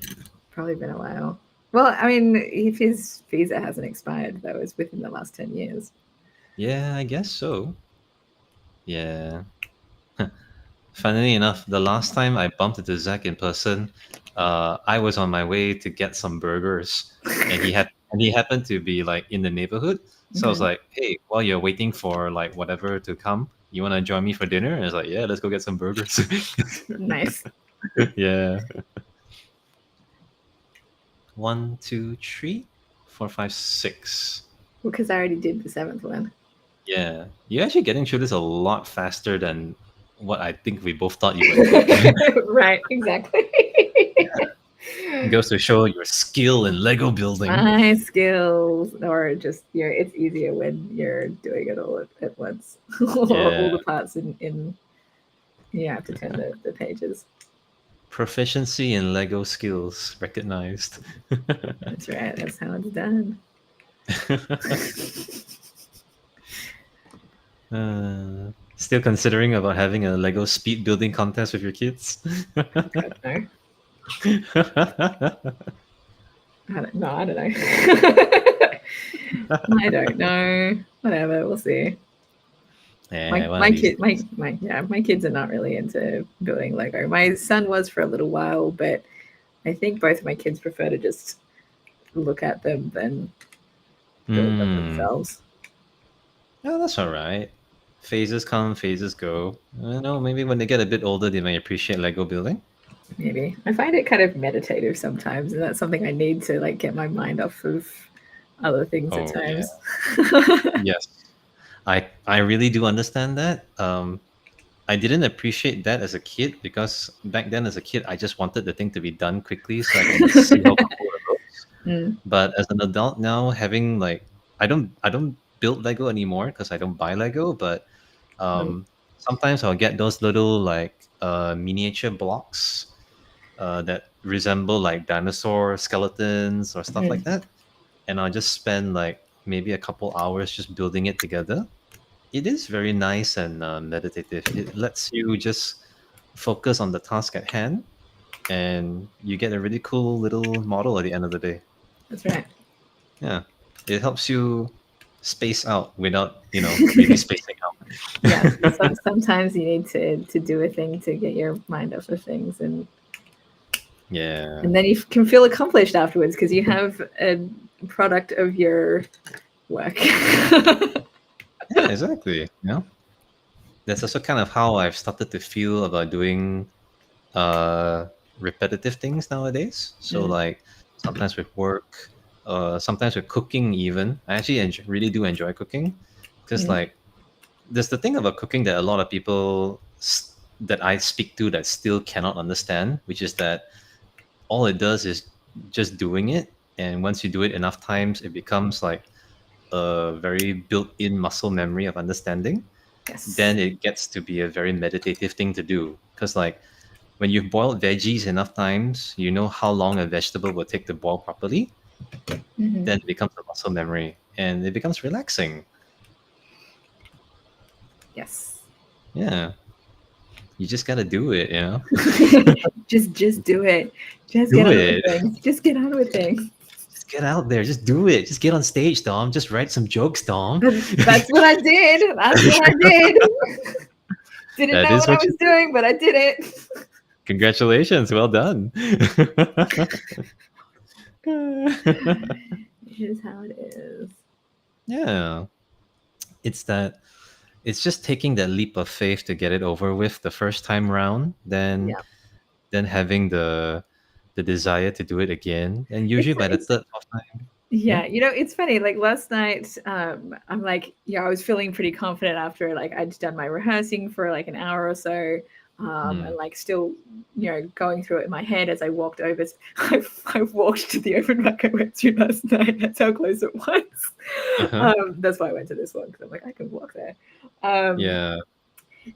Probably been a while. Well, I mean, if his visa hasn't expired, though, it's within the last 10 years. Yeah, I guess so. Yeah. Funnily enough, the last time I bumped into Zach in person, I was on my way to get some burgers, and he happened to be like in the neighborhood. So I was Mhm. like, "Hey, while you're waiting for like whatever to come, you want to join me for dinner?" And I was like, "Yeah, let's go get some burgers." Nice. Yeah. 1, 2, 3, 4, 5, 6. Well, because I already did the seventh one. Yeah, you're actually getting through this a lot faster than what I think we both thought you would take. Right, exactly. It goes to show your skill in Lego building. My skills, or just it's easier when you're doing it all at once. all Yeah. the parts in you have to turn the pages. Proficiency in Lego skills recognized. That's right. That's how it's done. Still considering about having a Lego speed building contest with your kids? God, no. I don't know. I don't know. Whatever. We'll see. Yeah, My kids are not really into building Lego. My son was for a little while, but I think both of my kids prefer to just look at them than build them themselves. Yeah, that's all right. Phases come, phases go. I don't know, maybe when they get a bit older, they may appreciate Lego building. Maybe I find it kind of meditative sometimes, and that's something I need to like get my mind off of other things at Oh, yeah. times. Yes. I really do understand that. I didn't appreciate that as a kid because back then as a kid I just wanted the thing to be done quickly so I can see how cool it looks. Mm, But as an adult now, having like I don't build Lego anymore because I don't buy Lego, but mm, sometimes I'll get those little like miniature blocks that resemble like dinosaur skeletons or stuff like mm. that, and I'll just spend like maybe a couple hours just building it together. It is very nice and meditative. It lets you just focus on the task at hand, and you get a really cool little model at the end of the day. That's right. Yeah, it helps you space out without really spacing out. Yeah. Sometimes you need to do a thing to get your mind off of things, and Yeah, then you can feel accomplished afterwards because you have a product of your work. yeah, exactly. That's also kind of how I've started to feel about doing uh repetitive things nowadays. So Mm, like sometimes with work, sometimes with cooking even. I actually really do enjoy cooking because mm, like there's the thing about cooking that a lot of people that I speak to that still cannot understand, which is that all it does is just doing it, and once you do it enough times it becomes like a very built-in muscle memory of understanding. yes. Then it gets to be a very meditative thing to do because like when you've boiled veggies enough times, you know how long a vegetable will take to boil properly. Mhm. Then it becomes a muscle memory and it becomes relaxing. Yes. Yeah, you just gotta do it. just do it. Just get Do on with it. things. Just get on with things. Just get out there. Just do it. Just get on stage, Dom. Just write some jokes, Dom. That's what I did. That's what I did. Didn't That know is what I what you was doing, but I did it. Congratulations. Well done. Here's how it is. Yeah. It's that it's just taking that leap of faith to get it over with the first time round, then Yeah. having the the desire to do it again. And usually by the It's third, fourth time, yeah, it's funny. Like last night, I'm like, I was feeling pretty confident after like I'd done my rehearsing for like an hour or so, and like still, going through it in my head as I walked over. I walked to the open mic I went to last night. That's how close it was. uh-huh. That's why I went to this one because I'm like, I can walk there. Um, Yeah.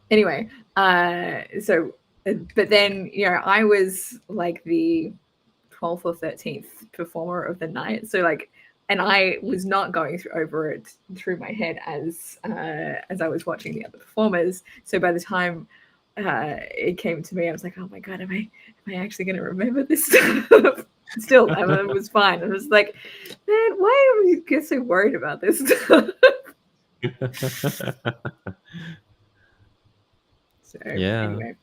anyway, but then I was like the 12th or 13th performer of the night, so like, and I was not going through my head as I was watching the other performers. So by the time it came to me, I was like, oh my god, am I actually going to remember this stuff? Still, I mean, it was fine. I was like, man, why are we get so worried about this stuff? So Yeah. anyway,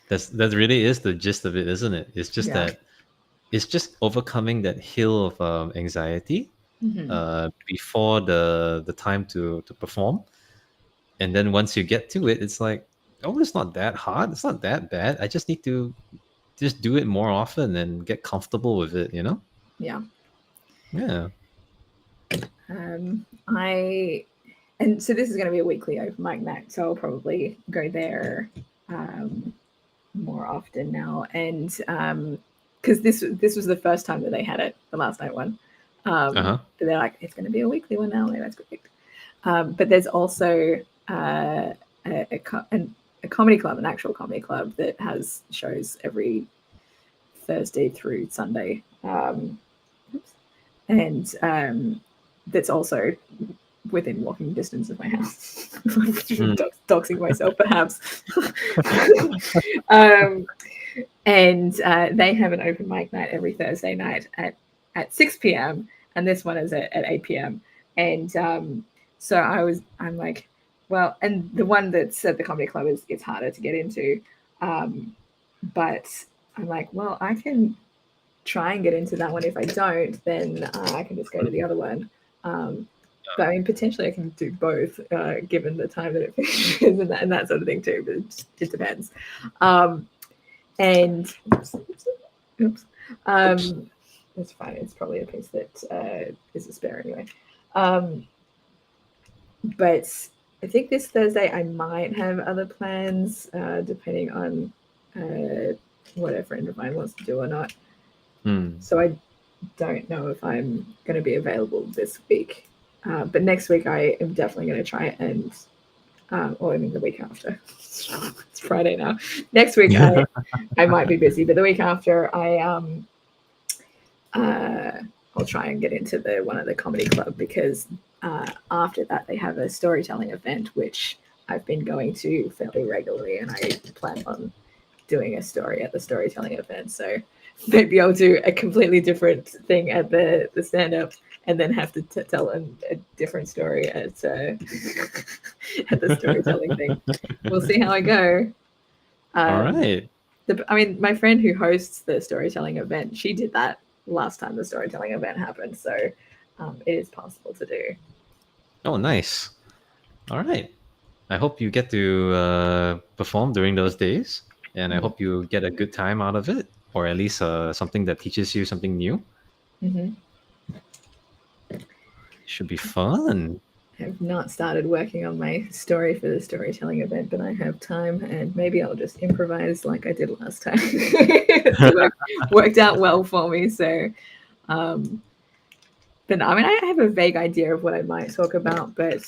That really is the gist of it, isn't it? It's just yeah. that it's just overcoming that hill of anxiety Mm-hmm. before the time to perform, and then once you get to it, it's like, oh, it's not that hard, it's not that bad. I just need to just do it more often and get comfortable with it. Yeah. Yeah. And so this is going to be a weekly open mic night, so I'll probably go there more often now. And because this was the first time that they had it, the last night one. Uh-huh. But they're like, it's going to be a weekly one now. Like, that's great. But there's also a comedy club, an actual comedy club that has shows every Thursday through Sunday. And that's also within walking distance of my house. Doxing myself, perhaps. And they have an open mic night every Thursday night at 6 p.m. and this one is at 8 p.m. And so I'm like, well, and the one that's at the comedy club it's harder to get into, but I'm like, well, I can try and get into that one. If I don't, then I can just go to the other one. But I mean, potentially I can do both, given the time that it finishes and that sort of thing too. But it depends. And oops, it's fine. It's probably a piece that is a spare anyway. But I think this Thursday I might have other plans, depending on what a friend of mine wants to do or not. So I don't know if I'm going to be available this week. But next week I am definitely going to try and, or I mean the week after. It's Friday now. Next week I might be busy, but the week after I'll try and get into one of the comedy club, because after that they have a storytelling event which I've been going to fairly regularly, and I plan on doing a story at the storytelling event. So maybe I'll do a completely different thing at the stand-up and then have to tell a different story at at the storytelling thing. We'll see how I go. All right. I mean, my friend who hosts the storytelling event, she did that last time the storytelling event happened. So it is possible to do. Oh, nice. All right. I hope you get to perform during those days, and I hope you get a good time out of it, or at least something that teaches you something new. Mm-hmm. Should be fun. I have not started working on my story for the storytelling event, but I have time, and maybe I'll just improvise like I did last time. It worked out well for me. So, but I mean, I have a vague idea of what I might talk about, but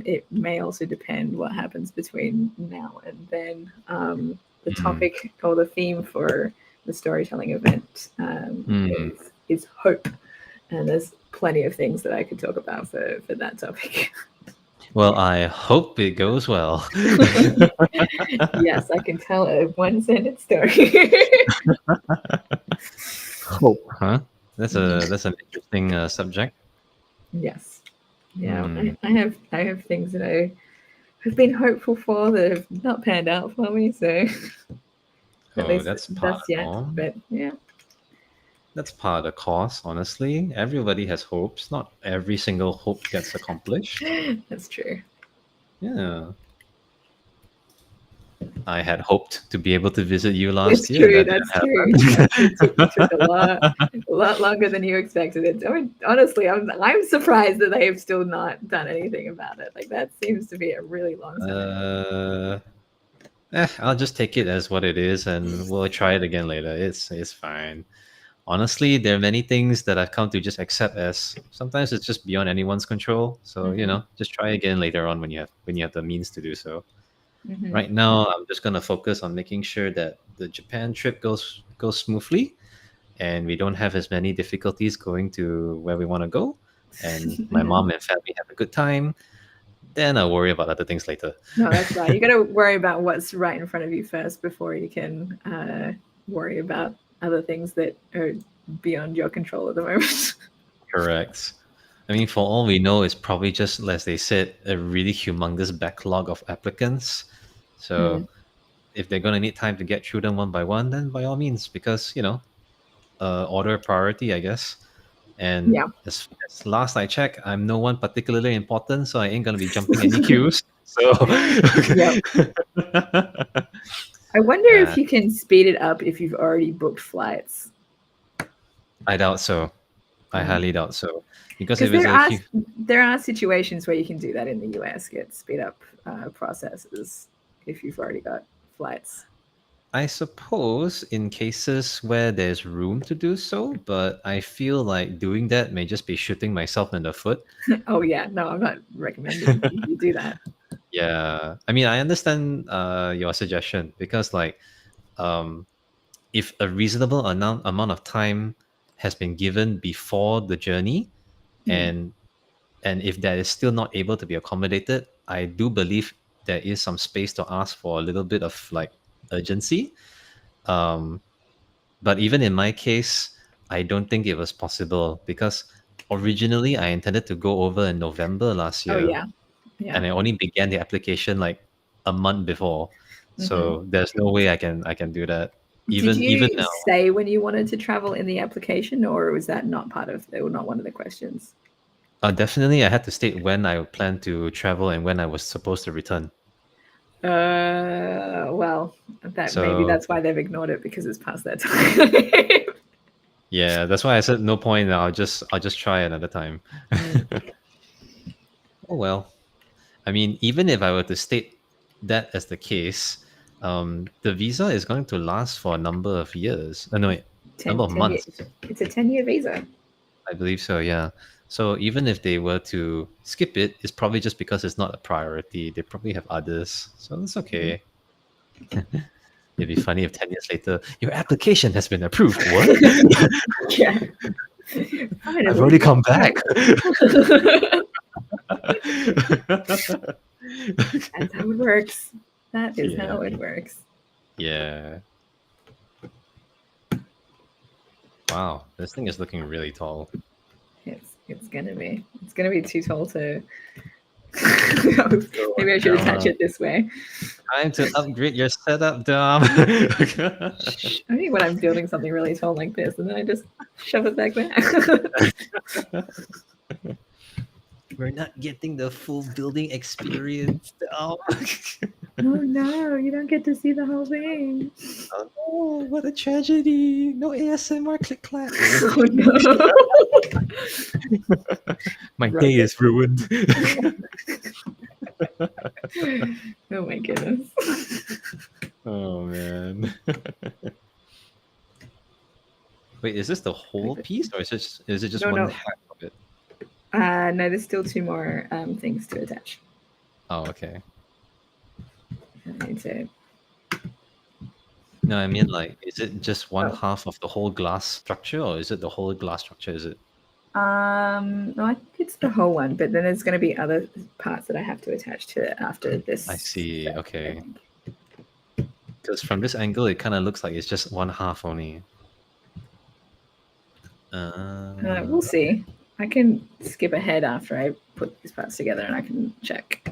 it may also depend what happens between now and then. The topic or the theme for the storytelling event is hope, and there's plenty of things that I could talk about for that topic. Well, I hope it goes well. Yes, I can tell a one-sentence story. Hope, huh? That's an interesting subject. Yes, yeah. I have things that I have been hopeful for that have not panned out for me. So at least that's part yet. of But yeah, that's part of the course. Honestly, everybody has hopes. Not every single hope gets accomplished. that's true. Yeah. I had hoped to be able to visit you last It's year. true. That That's true. didn't It took happen. a lot longer than you expected it. I mean, honestly, I'm surprised that they've still not done anything about it. Like that seems to be a really long time. uh, I'll just take it as what it is, and we'll try it again later. It's fine. Honestly, there are many things that I've come to just accept as sometimes it's just beyond anyone's control. So Mhm. just try again later on when you have the means to do so. Mhm. Right now, I'm just gonna focus on making sure that the Japan trip goes smoothly, and we don't have as many difficulties going to where we want to go, and my mom and family have a good time. Then I'll worry about other things later. No, that's right. You got to worry about what's right in front of you first before you can worry about other things that are beyond your control at the moment. Correct. I mean, for all we know, it's probably just, as they said, a really humongous backlog of applicants. Mm. So if they're going to need time to get through them one by one, then by all means, because, order priority, I guess. And Yeah. as last I check, I'm no one particularly important, so I ain't going to be jumping any queues. So Yep. I wonder uh, if you can speed it up if you've already booked flights. I doubt so. I highly doubt so. Because Because if it's there are situations where you can do that in the US, get speed up processes if you've already got flights. I suppose in cases where there's room to do so, but I feel like doing that may just be shooting myself in the foot. Oh yeah, no, I'm not recommending you do that. Yeah, I mean, I understand your suggestion because, like, um, if a reasonable amount of time has been given before the journey, Mm. and if that is still not able to be accommodated, I do believe there is some space to ask for a little bit of like urgency. Um, But even in my case, I don't think it was possible because originally I intended to go over in November last Oh year, yeah, yeah. and I only began the application like a month before. Hmm. So there's no way I can do that. Did Even you now, say when you wanted to travel in the application, or was that not part of? They were not one of the questions. definitely I had to state when I planned to travel and when I was supposed to return. Well, that maybe So that's why they've ignored it because it's past that time. yeah, that's why I said no point. I'll just try another time. Mm. Oh well. I mean, even if I were to state that as the case, the visa is going to last for a number of years. No, wait, number of 10 years. months. It's a 10-year visa. I believe so. Yeah. So even if they were to skip it, it's probably just because it's not a priority. They probably have others, so it's Mm. okay. It'd be funny if 10 years later your application has been approved. What? Yeah, I've finally. already come back. That's how it works. That is Yeah. how it works. Yeah. Wow, this thing is looking really tall. It's gonna be too tall to. So, Maybe I should attach it this way. time to upgrade your setup, Dom. Only when I'm building something really tall like this, and then I just shove it back there. We're not getting the full building experience, Dom. Oh no, you don't get to see the whole thing. Oh, what a tragedy. No ASMR click clack. Oh no. My Right. day is ruined. Oh my goodness. Oh, man. Wait, is this the whole piece or is it just No, one no. half of it? No, there's still two more things to attach. Oh, okay. I need to. No, I mean, like, is it just one Oh. half of the whole glass structure or is it the whole glass structure? Is it? No, I think it's the whole one, but then there's going to be other parts that I have to attach to it after this. I see. set, I Okay. think. Because from this angle, it kind of looks like it's just one half only. We'll see. I can skip ahead after I put these parts together and I can check.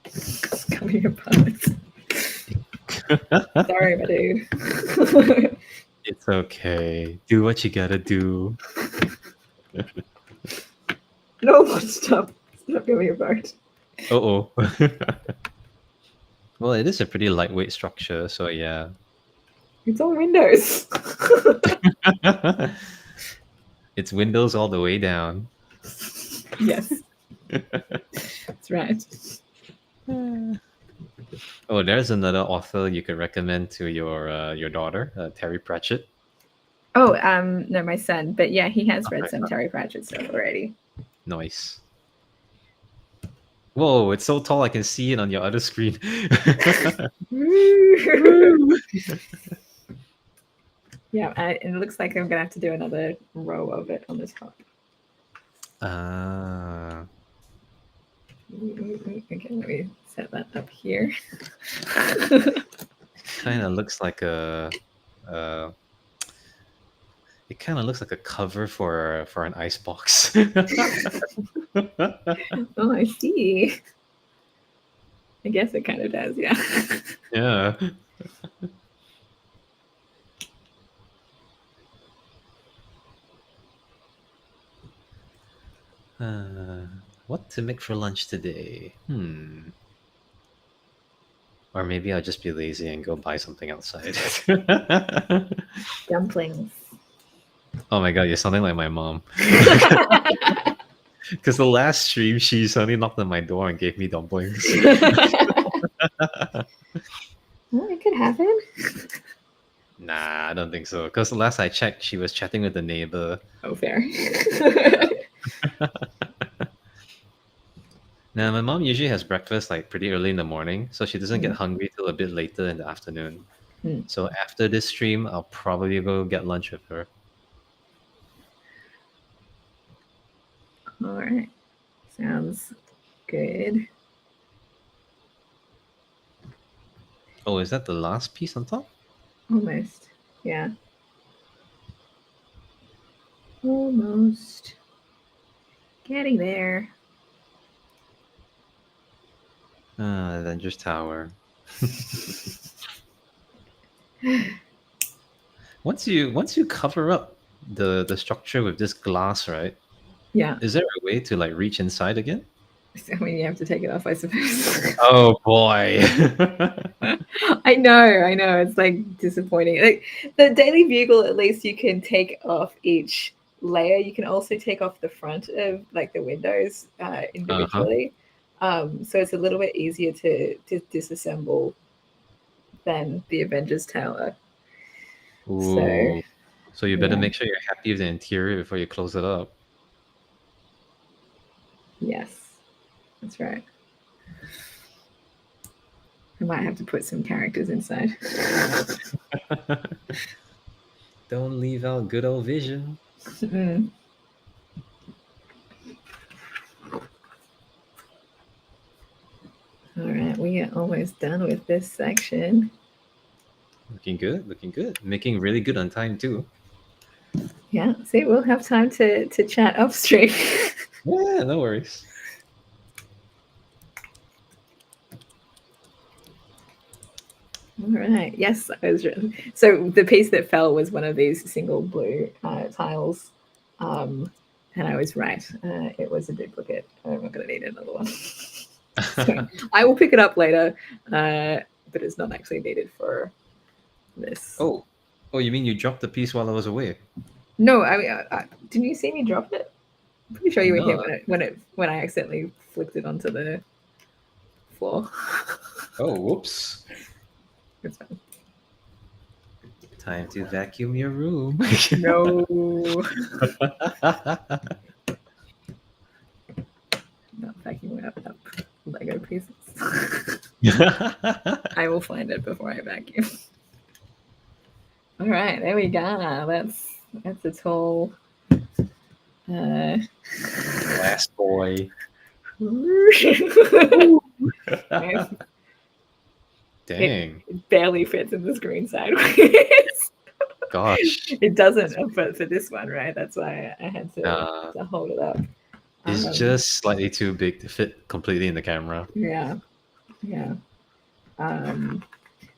It's coming apart. Sorry, my dude. It's okay. Do what you gotta do. No, stop. Stop coming apart. Uh-oh. Well, it is a pretty lightweight structure, so yeah. It's all windows. It's windows all the way down. Yes, that's right. Oh, there's another author you could recommend to your daughter, Terry Pratchett. Oh, no, my son. But yeah, he has read Okay, some Terry Pratchett stuff already. nice. Whoa, it's so tall I can see it on your other screen. Yeah, and it looks like I'm gonna have to do another row of it on the top. Ah. Okay, let me set that up here. Kind of looks like uh, it kind of looks like a cover for an ice box. Oh, I see. I guess it kind of does, yeah. Yeah. What to make for lunch today? Or maybe I'll just be lazy and go buy something outside. Dumplings. Oh my god, you're sounding like my mom. Because the last stream, she suddenly knocked on my door and gave me dumplings. Well, it could happen. Nah, I don't think so. Because the last I checked, she was chatting with the neighbor. Oh, fair. Now, my mom usually has breakfast like pretty early in the morning, so she doesn't get Mm. hungry till a bit later in the afternoon. Mm. So after this stream, I'll probably go get lunch with her. All right. Sounds good. Oh, is that the last piece on top? Almost. Yeah. Almost. Getting there. Avengers Tower. Once you cover up the structure with this glass, right? Yeah. Is there a way to like reach inside again? I mean, you have to take it off, I suppose. Oh boy. I know. It's like disappointing. Like the Daily Bugle, at least you can take off each layer. You can also take off the front of like the windows individually. So it's a little bit easier to disassemble than the Avengers Tower. Ooh. So you better yeah. make sure you're happy with the interior before you close it up. Yes, that's right. I might have to put some characters inside. Don't leave out good old Vision. Mm. All right, we are almost done with this section. Looking good, looking good. Making really good on time too. Yeah, see, we'll have time to chat off stream. Yeah, no worries. All right. Yes, I was. So the piece that fell was one of these single blue tiles, and I was right. It was a duplicate. I'm not going to need another one. So I will pick it up later, but it's not actually needed for this. Oh, you mean you dropped the piece while I was away? No, I mean, didn't you see me drop it? I'm pretty sure you were No. here when I accidentally flicked it onto the floor. Oh, whoops. It's fine. Time to vacuum your room. No. Not vacuuming up Lego pieces. I will find it before I vacuum. All right, there we go. That's a tall. Glass boy. Dang. It barely fits in the screen sideways. Gosh. It doesn't, but for this one, right? That's why I had to hold it up. It's just slightly too big to fit completely in the camera. Yeah.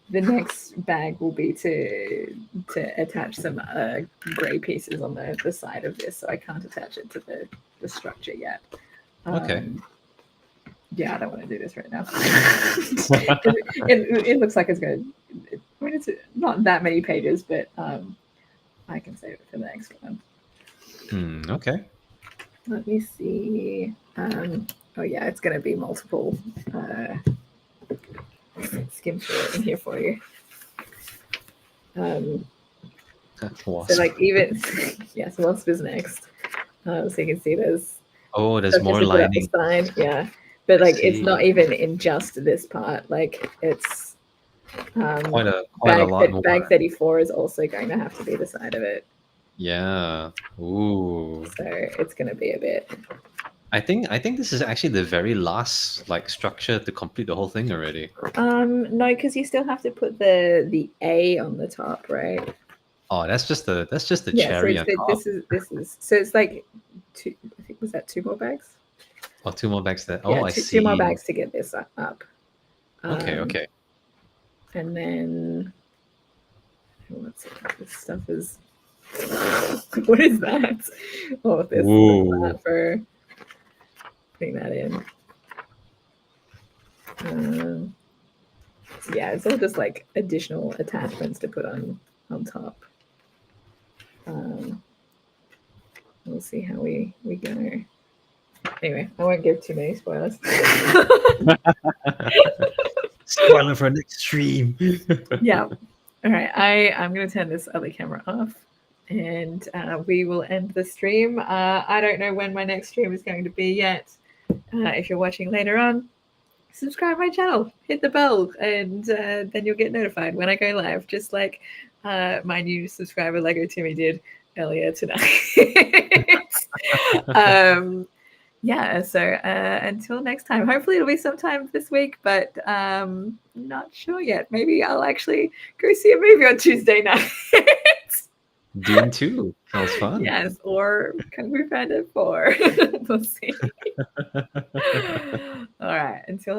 The next bag will be to attach some gray pieces on the side of this, so I can't attach it to the structure yet. Okay. Yeah, I don't want to do this right now. It looks like it's going to. I mean, it's not that many pages, but I can save it for the next one. Okay. Let me see. Oh yeah, it's going to be multiple skim through it in here for you. So like even yes, Wasp is next. So you can see there's there's more lining. Side, yeah, but like it's see. not even in just this part. Like it's Quite a lot more. bag 34 is also going to have to be the side of it. Yeah. Ooh. So it's going to be a bit. I think this is actually the very last like structure to complete the whole thing already. No, because you still have to put the A on the top, right? Oh, that's just the Yeah, cherry so on top. this is so it's like two. I think was that 2 more bags. Oh, 2 more bags there. Oh, Yeah, I two, see. 2 more bags to get this up. Okay. And then what's it? This stuff is. What is that? Oh, this is for putting that in. So yeah, it's all just like additional attachments to put on top. We'll see how we go. Anyway, I won't give too many spoilers. Spoiler for next stream. Yeah. All right. I'm going to turn this other camera off, and we will end the stream. I don't know when my next stream is going to be yet. If you're watching later on, subscribe my channel, hit the bell, and then you'll get notified when I go live, just like my new subscriber Lego Timmy did earlier tonight. Yeah, so until next time, hopefully it'll be sometime this week, but not sure yet. Maybe I'll actually go see a movie on Tuesday night. Dune 2. Sounds fun. Yes, or Kung Fu Panda 4. We'll see. All right, until